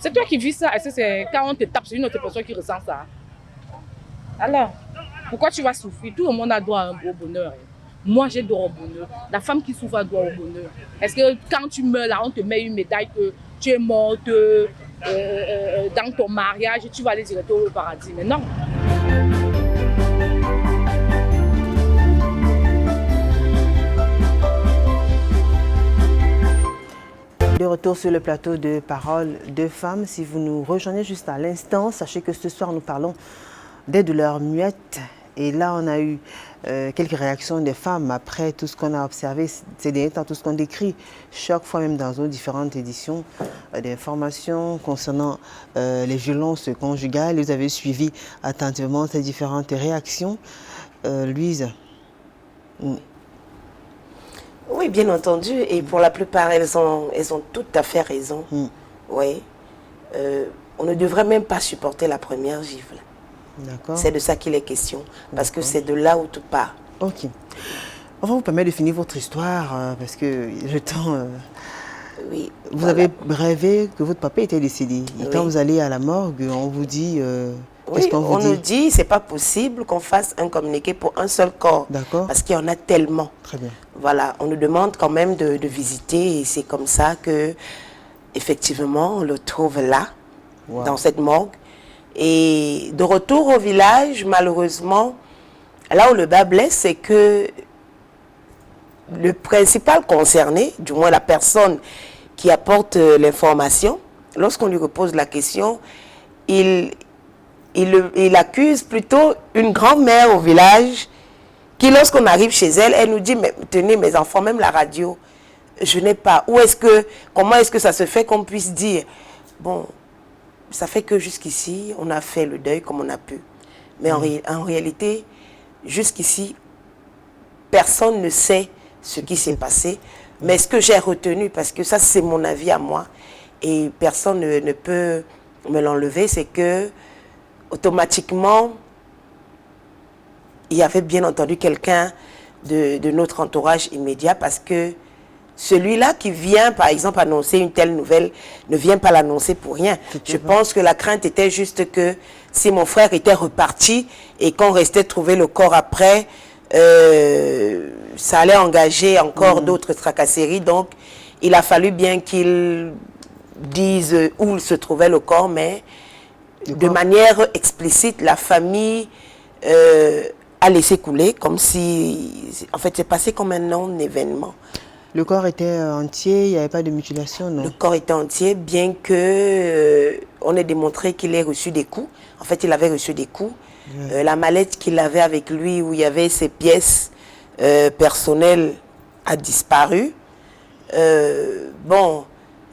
C'est toi qui vis ça. Et c'est quand on te tape, c'est une autre personne qui ressent ça. Alors, pourquoi tu vas souffrir? Tout le monde a droit à un beau bonheur. Moi, j'ai droit au bonheur. La femme qui souffre a droit au bonheur. Est-ce que quand tu meurs là, on te met une médaille que tu es morte dans ton mariage et tu vas aller directement au paradis? Mais non. De retour sur le plateau de Paroles de femmes. Si vous nous rejoignez juste à l'instant, sachez que ce soir, nous parlons des douleurs muettes. Et là, on a eu quelques réactions des femmes après tout ce qu'on a observé ces derniers temps, tout ce qu'on décrit chaque fois, même dans nos différentes éditions d'informations concernant les violences conjugales. Vous avez suivi attentivement ces différentes réactions. Louise. Oui, bien entendu. Et pour la plupart, elles ont tout à fait raison. Oui. On ne devrait même pas supporter la première gifle. C'est de ça qu'il est question, parce que c'est de là où tout part. Ok. On va vous permettre de finir votre histoire, parce que le temps... oui. Vous avez rêvé que votre papa était décédé. Et quand vous allez à la morgue, on vous dit... oui, on nous dit c'est pas possible qu'on fasse un communiqué pour un seul corps. D'accord. Parce qu'il y en a tellement. Très bien. Voilà, on nous demande quand même de visiter, et c'est comme ça que, effectivement, on le trouve là, dans cette morgue. Et de retour au village, malheureusement, là où le bas blesse, c'est que le principal concerné, du moins la personne qui apporte l'information, lorsqu'on lui repose la question, il accuse plutôt une grand-mère au village qui, lorsqu'on arrive chez elle, elle nous dit, mais tenez mes enfants, même la radio, je n'ai pas. Comment est-ce que ça se fait qu'on puisse dire, bon, ça fait que jusqu'ici, on a fait le deuil comme on a pu. Mais en réalité, jusqu'ici, personne ne sait ce qui s'est passé. Mais ce que j'ai retenu, parce que ça, c'est mon avis à moi, et personne ne peut me l'enlever, c'est que, automatiquement, il y avait bien entendu quelqu'un de notre entourage immédiat, parce que celui-là qui vient, par exemple, annoncer une telle nouvelle, ne vient pas l'annoncer pour rien. Je pense que la crainte était juste que si mon frère était reparti et qu'on restait trouver le corps après, ça allait engager encore d'autres tracasseries. Donc, il a fallu bien qu'il dise où se trouvait le corps, mais de manière explicite, la famille a laissé couler, comme si, en fait, c'est passé comme un non-événement. Le corps était entier, il n'y avait pas de mutilation, non? Le corps était entier, bien que on ait démontré qu'il ait reçu des coups. En fait, il avait reçu des coups. La mallette qu'il avait avec lui, où il y avait ses pièces personnelles, a disparu. Bon,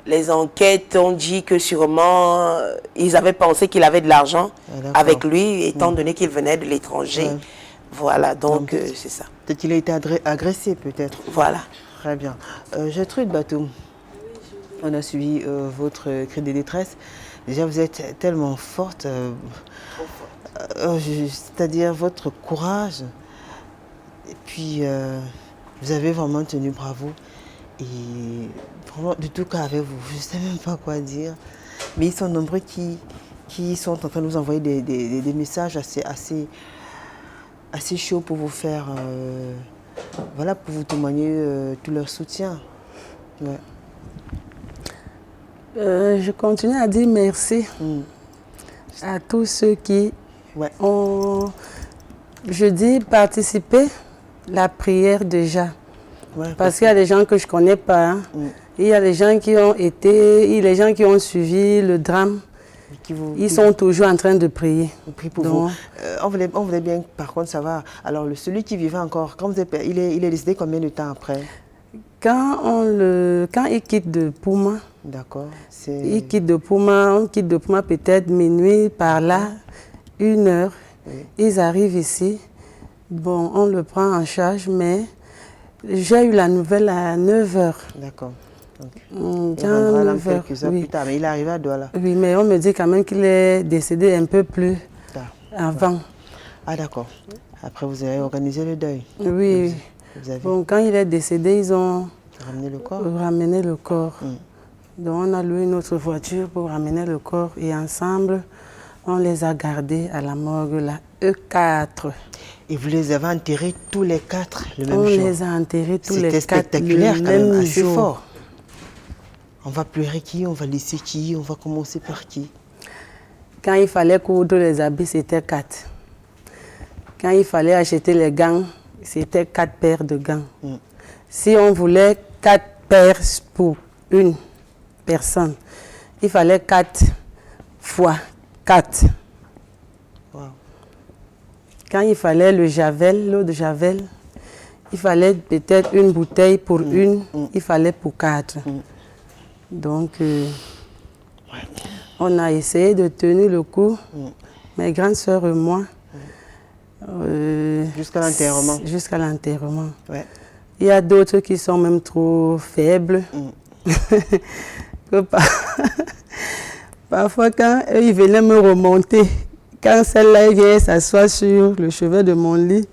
les enquêtes ont dit que sûrement, ils avaient pensé qu'il avait de l'argent avec lui, étant donné qu'il venait de l'étranger. Voilà, donc c'est ça. Peut-être qu'il a été agressé, peut-être. Voilà. Très bien. Gertrude Bateau, on a suivi votre cri de détresse. Déjà, vous êtes tellement forte, c'est-à-dire votre courage. Et puis, vous avez vraiment tenu bravo. Et vraiment, de tout cas avec vous, je ne sais même pas quoi dire. Mais ils sont nombreux qui sont en train de nous envoyer des messages assez chauds pour vous faire voilà, pour vous témoigner tout leur soutien. Ouais. Je continue à dire merci à tous ceux qui ont, je dis, participé à la prière déjà. Ouais, parce qu'il y a des gens que je ne connais pas. Hein. Il y a des gens qui ont été, il y a des gens qui ont suivi le drame. Ils sont toujours en train de prier. On prie pour vous. On voulait bien, par contre, savoir. Alors, celui qui vivait encore, quand vous êtes, il est décédé combien de temps après? Quand il quitte de Pouma, d'accord. Il quitte de Pouma, on quitte de Pouma peut-être minuit, par là, 1 heure. Oui. Ils arrivent ici. Bon, on le prend en charge, mais j'ai eu la nouvelle à 9 heures. D'accord. Il reviendra là quelques heures plus tard, mais il est arrivé à Douala. Oui, mais on me dit quand même qu'il est décédé un peu plus avant. Ah d'accord. Après, vous avez organisé le deuil. Oui. Bon, quand il est décédé, ils ont ramené le corps. Donc on a loué une autre voiture pour ramener le corps et ensemble, on les a gardés à la morgue, la E4. Et vous les avez enterrés tous les 4 le même jour? On les a enterrés tous les 4 spectaculaire le quand même, même assez jour. Fort. On va pleurer qui? On va laisser qui? On va commencer par qui? Quand il fallait coudre les habits, c'était 4. Quand il fallait acheter les gants, c'était 4 paires de gants. Si on voulait 4 paires pour une personne, il fallait 4 fois 4. Wow. Quand il fallait le javel, l'eau de javel, il fallait peut-être une bouteille pour une, il fallait pour 4. Donc, on a essayé de tenir le coup, mes grandes sœurs et moi. Jusqu'à l'enterrement. Jusqu'à l'enterrement. Ouais. Il y a d'autres qui sont même trop faibles. Parfois, quand ils venaient me remonter, quand celle-là vient s'asseoir sur le chevet de mon lit,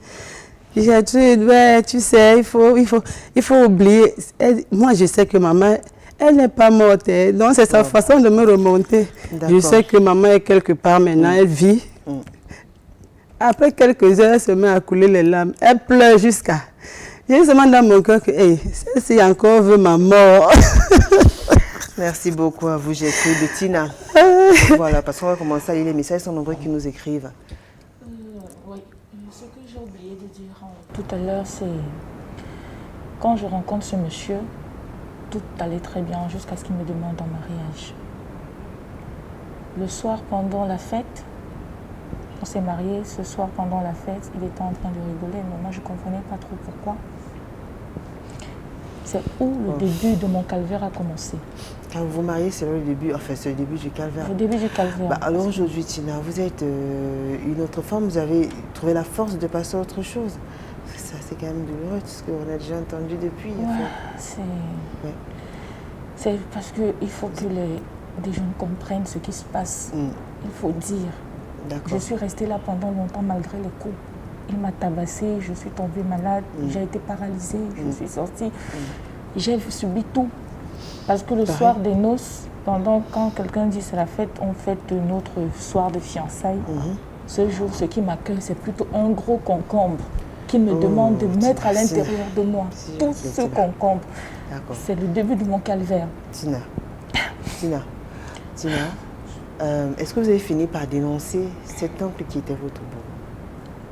j'ai dit, ouais, tu sais, il faut oublier. Moi, je sais que maman, elle n'est pas morte. Donc, c'est sa façon de me remonter. Je sais que maman est quelque part maintenant, elle vit. Après quelques heures, elle se met à couler les larmes. Elle pleure jusqu'à... J'ai seulement dans mon cœur que, hey, celle-ci encore veut ma mort. Merci beaucoup à vous, j'ai écrit de Tina. Voilà, parce qu'on va commencer à lire les messages, ils sont nombreux qui nous écrivent. Oui, ce que j'ai oublié de dire tout à l'heure, c'est quand je rencontre ce monsieur, tout allait très bien jusqu'à ce qu'il me demande un mariage. Le soir, pendant la fête, on s'est mariés. Ce soir, pendant la fête, il était en train de rigoler, mais moi, je ne comprenais pas trop pourquoi. C'est où le début de mon calvaire a commencé. Quand vous vous mariez, c'est le début, enfin, c'est le début du calvaire. Le début du calvaire. Bah, alors aujourd'hui, Tina, vous êtes une autre femme, vous avez trouvé la force de passer à autre chose. Ça, c'est quand même douloureux, tout ce qu'on a déjà entendu depuis. Ouais, c'est parce qu'il faut que les jeunes comprennent ce qui se passe. Il faut dire. Je suis restée là pendant longtemps malgré les coups. Il m'a tabassée, je suis tombée malade, j'ai été paralysée, je suis sortie. J'ai subi tout. Parce que le soir des noces, quand quelqu'un dit c'est la fête, on fête notre soir de fiançailles. Ce jour, ce qui m'accueille, c'est plutôt un gros concombre qui me demande de mettre à l'intérieur de moi. Tout ce concombre. C'est le début de mon calvaire. Tina, est-ce que vous avez fini par dénoncer cet oncle qui était votre bourreau?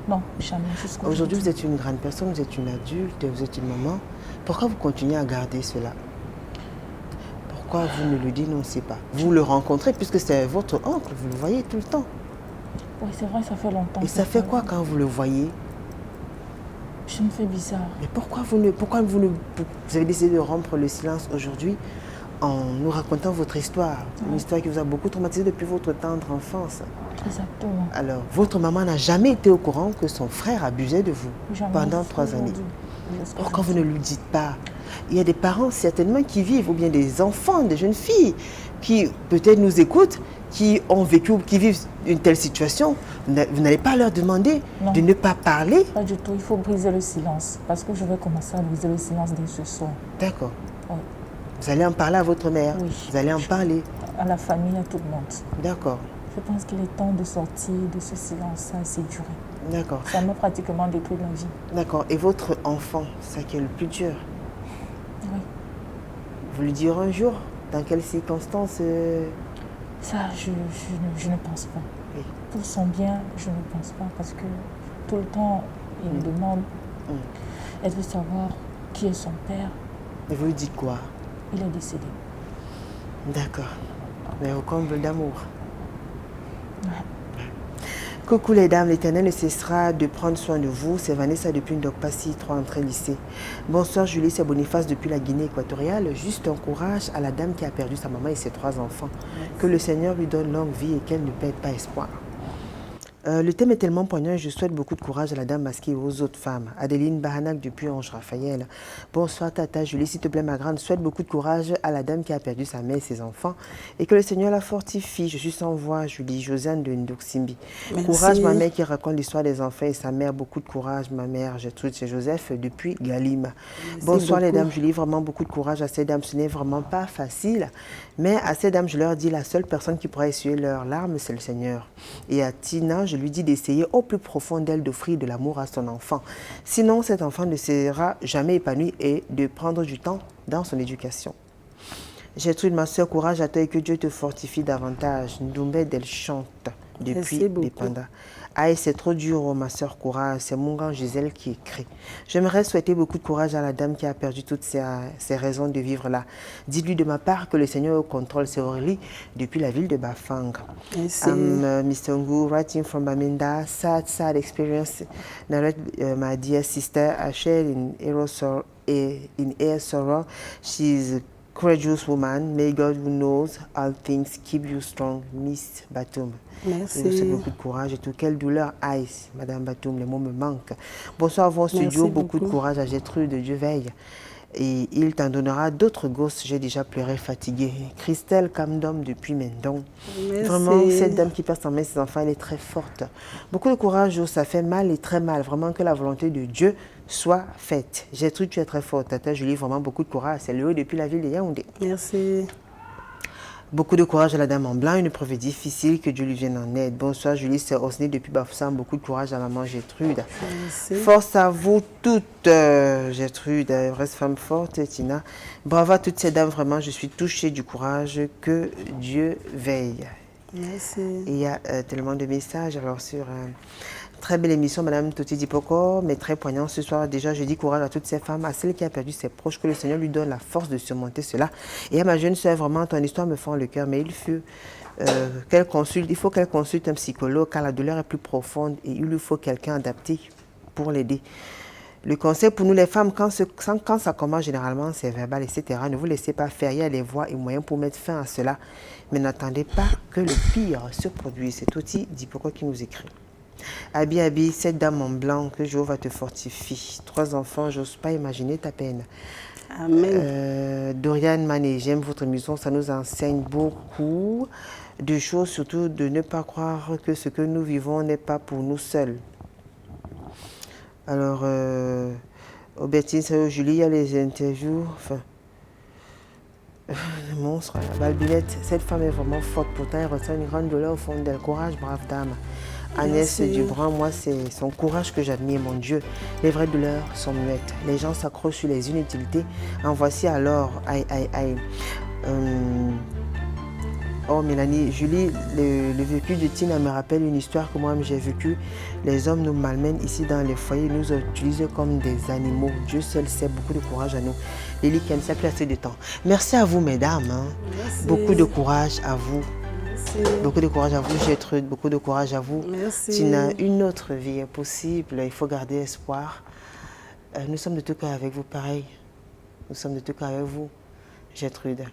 Non, jamais. Aujourd'hui, vous êtes une grande personne, vous êtes une adulte, vous êtes une maman. Pourquoi vous continuez à garder cela? Pourquoi vous ne le dénoncez pas? Vous le rencontrez puisque c'est votre oncle, vous le voyez tout le temps. Oui, c'est vrai, ça fait longtemps. Et ça fait quoi quand vous le voyez? Je me fais bizarre. Mais pourquoi vous avez décidé de rompre le silence aujourd'hui en nous racontant votre histoire? Une histoire qui vous a beaucoup traumatisé depuis votre tendre enfance. Exactement. Alors, votre maman n'a jamais été au courant que son frère abusait de vous pendant 3 années. Pourquoi vous ne lui dites pas? Il y a des parents certainement qui vivent, ou bien des enfants, des jeunes filles, qui peut-être nous écoutent, qui ont vécu, qui vivent une telle situation. Vous n'allez pas leur demander de ne pas parler? Pas du tout, il faut briser le silence, parce que je vais commencer à briser le silence dès ce soir. D'accord. Oui. Vous allez en parler à votre mère? Oui. Vous allez en parler? À la famille, à tout le monde. D'accord. Je pense qu'il est temps de sortir de ce silence, ça a assez duré. D'accord. Ça m'a pratiquement détruit la vie. D'accord. Et votre enfant, c'est qui est le plus dur? Oui. Vous lui direz un jour? Dans quelles circonstances Ça, je ne pense pas. Oui. Pour son bien, je ne pense pas parce que tout le temps, il me demande, elle veut savoir qui est son père. Et vous lui dites quoi? Il est décédé. D'accord. Mais au comble d'amour. Ouais. Coucou les dames, l'Éternel ne cessera de prendre soin de vous. C'est Vanessa depuis Ndokpassi, 3 entrées lycée. Bonsoir Julie, c'est Boniface depuis la Guinée équatoriale. Juste un courage à la dame qui a perdu sa maman et ses 3 enfants. Merci. Que le Seigneur lui donne longue vie et qu'elle ne perde pas espoir. Le thème est tellement poignant et je souhaite beaucoup de courage à la dame masquée et aux autres femmes. Adeline Bahanac depuis Ange Raphaël. Bonsoir Tata Julie, s'il te plaît ma grande, souhaite beaucoup de courage à la dame qui a perdu sa mère et ses enfants et que le Seigneur la fortifie. Je suis sans voix, Julie. Josiane de Ndoksimbi. Courage ma mère qui raconte l'histoire des enfants et sa mère. Beaucoup de courage ma mère. Gertrude chez Joseph depuis Galim. Bonsoir les dames Julie, vraiment beaucoup de courage à ces dames. Ce n'est vraiment pas facile, mais à ces dames je leur dis la seule personne qui pourra essuyer leurs larmes c'est le Seigneur. Et à Tina, je lui dis d'essayer au plus profond d'elle d'offrir de l'amour à son enfant. Sinon, cet enfant ne sera jamais épanoui et de prendre du temps dans son éducation. Gertrude, ma soeur, courage à toi et que Dieu te fortifie davantage. Ndoumbe d'elle chante depuis les pandas. Aïe, c'est trop dur, oh, ma soeur, courage. C'est mon grand Gisèle qui écrit. J'aimerais souhaiter beaucoup de courage à la dame qui a perdu toutes ses raisons de vivre là. Dites-lui de ma part que le Seigneur est au contrôle. C'est Aurélie depuis la ville de Bafang. Mr. Ngu, writing from Baminda. Sad experience. My dear sister, I shared in air sorrow. She's courageous woman, may God who knows all things keep you strong, Miss Batoum. Merci. C'est beaucoup de courage et tout. Quelle douleur, Ice, Madame Batoum, les mots me manquent. Bonsoir à vos studios, beaucoup de courage à Gertrude, Dieu veille. Et il t'en donnera d'autres gosses, j'ai déjà pleuré, fatiguée. Christelle Kamdom depuis Mendon. Vraiment, cette dame qui perd sa mère et ses enfants, elle est très forte. Beaucoup de courage, ça fait mal et très mal. Vraiment que la volonté de Dieu soit faite. Gertrude, tu es très forte. Tata Julie, vraiment beaucoup de courage. C'est le haut depuis la ville de Yaoundé. Merci. Beaucoup de courage à la dame en blanc, une épreuve difficile, que Dieu lui vienne en aide. Bonsoir Julie, c'est Osné depuis Bafoussam. Beaucoup de courage à maman Gertrude. Merci. Force à vous toutes, Gertrude, reste femme forte, Tina. Bravo à toutes ces dames, vraiment, je suis touchée du courage, que Dieu veille. Merci. Et il y a tellement de messages, alors sur... Très belle émission, Madame Toti Dipoko, mais très poignant ce soir. Déjà, je dis courage à toutes ces femmes, à celle qui a perdu ses proches, que le Seigneur lui donne la force de surmonter cela. Et à ma jeune soeur, vraiment, ton histoire me fend le cœur, mais il faut qu'elle consulte un psychologue, car la douleur est plus profonde et il lui faut quelqu'un adapté pour l'aider. Le conseil pour nous les femmes, quand ça commence généralement, c'est verbal, etc. Ne vous laissez pas faire, il y a les voies et moyens pour mettre fin à cela. Mais n'attendez pas que le pire se produise. C'est Toti Dipoko qui nous écrit. Abi, cette dame en blanc, que Jéhovah te fortifie. 3 enfants, j'ose pas imaginer ta peine. Amen. Dorian Mané, j'aime votre émission, ça nous enseigne beaucoup de choses, surtout de ne pas croire que ce que nous vivons n'est pas pour nous seuls. Alors, Aubertine, Julie, il y a les interviews, enfin, le monstre, la balbinette, cette femme est vraiment forte, pourtant elle ressent une grande douleur au fond d'elle. Courage, brave dame. Agnès Dubrun, moi c'est son courage que j'admire, mon Dieu. Les vraies douleurs sont muettes. Les gens s'accrochent sur les inutilités. En voici alors, oh Mélanie, Julie, le vécu de Tina me rappelle une histoire que moi j'ai vécue. Les hommes nous malmènent ici dans les foyers, nous utilisent comme des animaux. Dieu seul sait, beaucoup de courage à nous. Lily Kem, ça plus assez de temps. Merci à vous mesdames. Hein. Beaucoup de courage à vous. Beaucoup de courage à vous, Gertrude, beaucoup de courage à vous. Merci. Tina, une autre vie est possible, il faut garder espoir. Nous sommes de tout cœur avec vous, pareil. Nous sommes de tout cœur avec vous, Gertrude.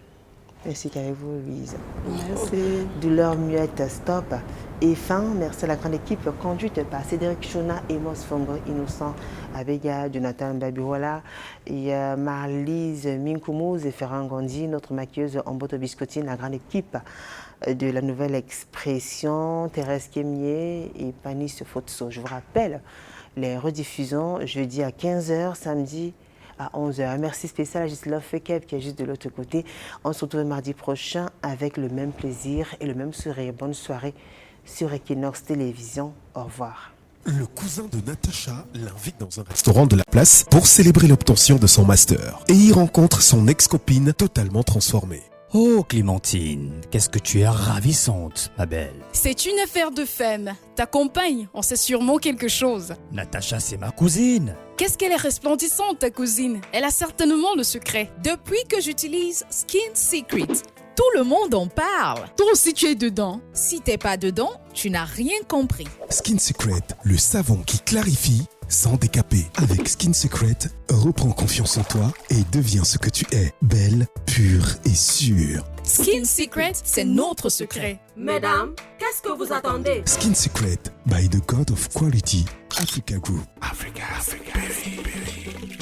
Ainsi qu'avec vous, Louise. Merci. Douleur muette, stop. Et fin, merci à la grande équipe conduite par Cédric Chona, Emos Fongo, Innocent, Abega, Jonathan Babirola, et Marlise Minkoumouz et Ferran Gondi, notre maquilleuse Amboto Biscottine, la grande équipe de la Nouvelle Expression, Thérèse Kémier et Panis Fotso. Je vous rappelle, les rediffusions jeudi à 15h, samedi à 11h. Merci spécial à Gisela Fekeb qui est juste de l'autre côté. On se retrouve mardi prochain avec le même plaisir et le même sourire. Bonne soirée sur Equinox Télévision. Au revoir. Le cousin de Natacha l'invite dans un restaurant de la place pour célébrer l'obtention de son master. Et y rencontre son ex-copine totalement transformée. Oh Clémentine, qu'est-ce que tu es ravissante, ma belle. C'est une affaire de femme. Ta compagne, on sait sûrement quelque chose. Natacha, c'est ma cousine. Qu'est-ce qu'elle est resplendissante, ta cousine? Elle a certainement le secret. Depuis que j'utilise Skin Secret, tout le monde en parle. Toi aussi, tu es dedans. Si t'es pas dedans, tu n'as rien compris. Skin Secret, le savon qui clarifie sans décaper. Avec Skin Secret, reprends confiance en toi et deviens ce que tu es. Belle, pure et sûre. Skin Secret, c'est notre secret. Mesdames, qu'est-ce que vous attendez? Skin Secret by the God of Quality, Africa Group. Africa, Berry.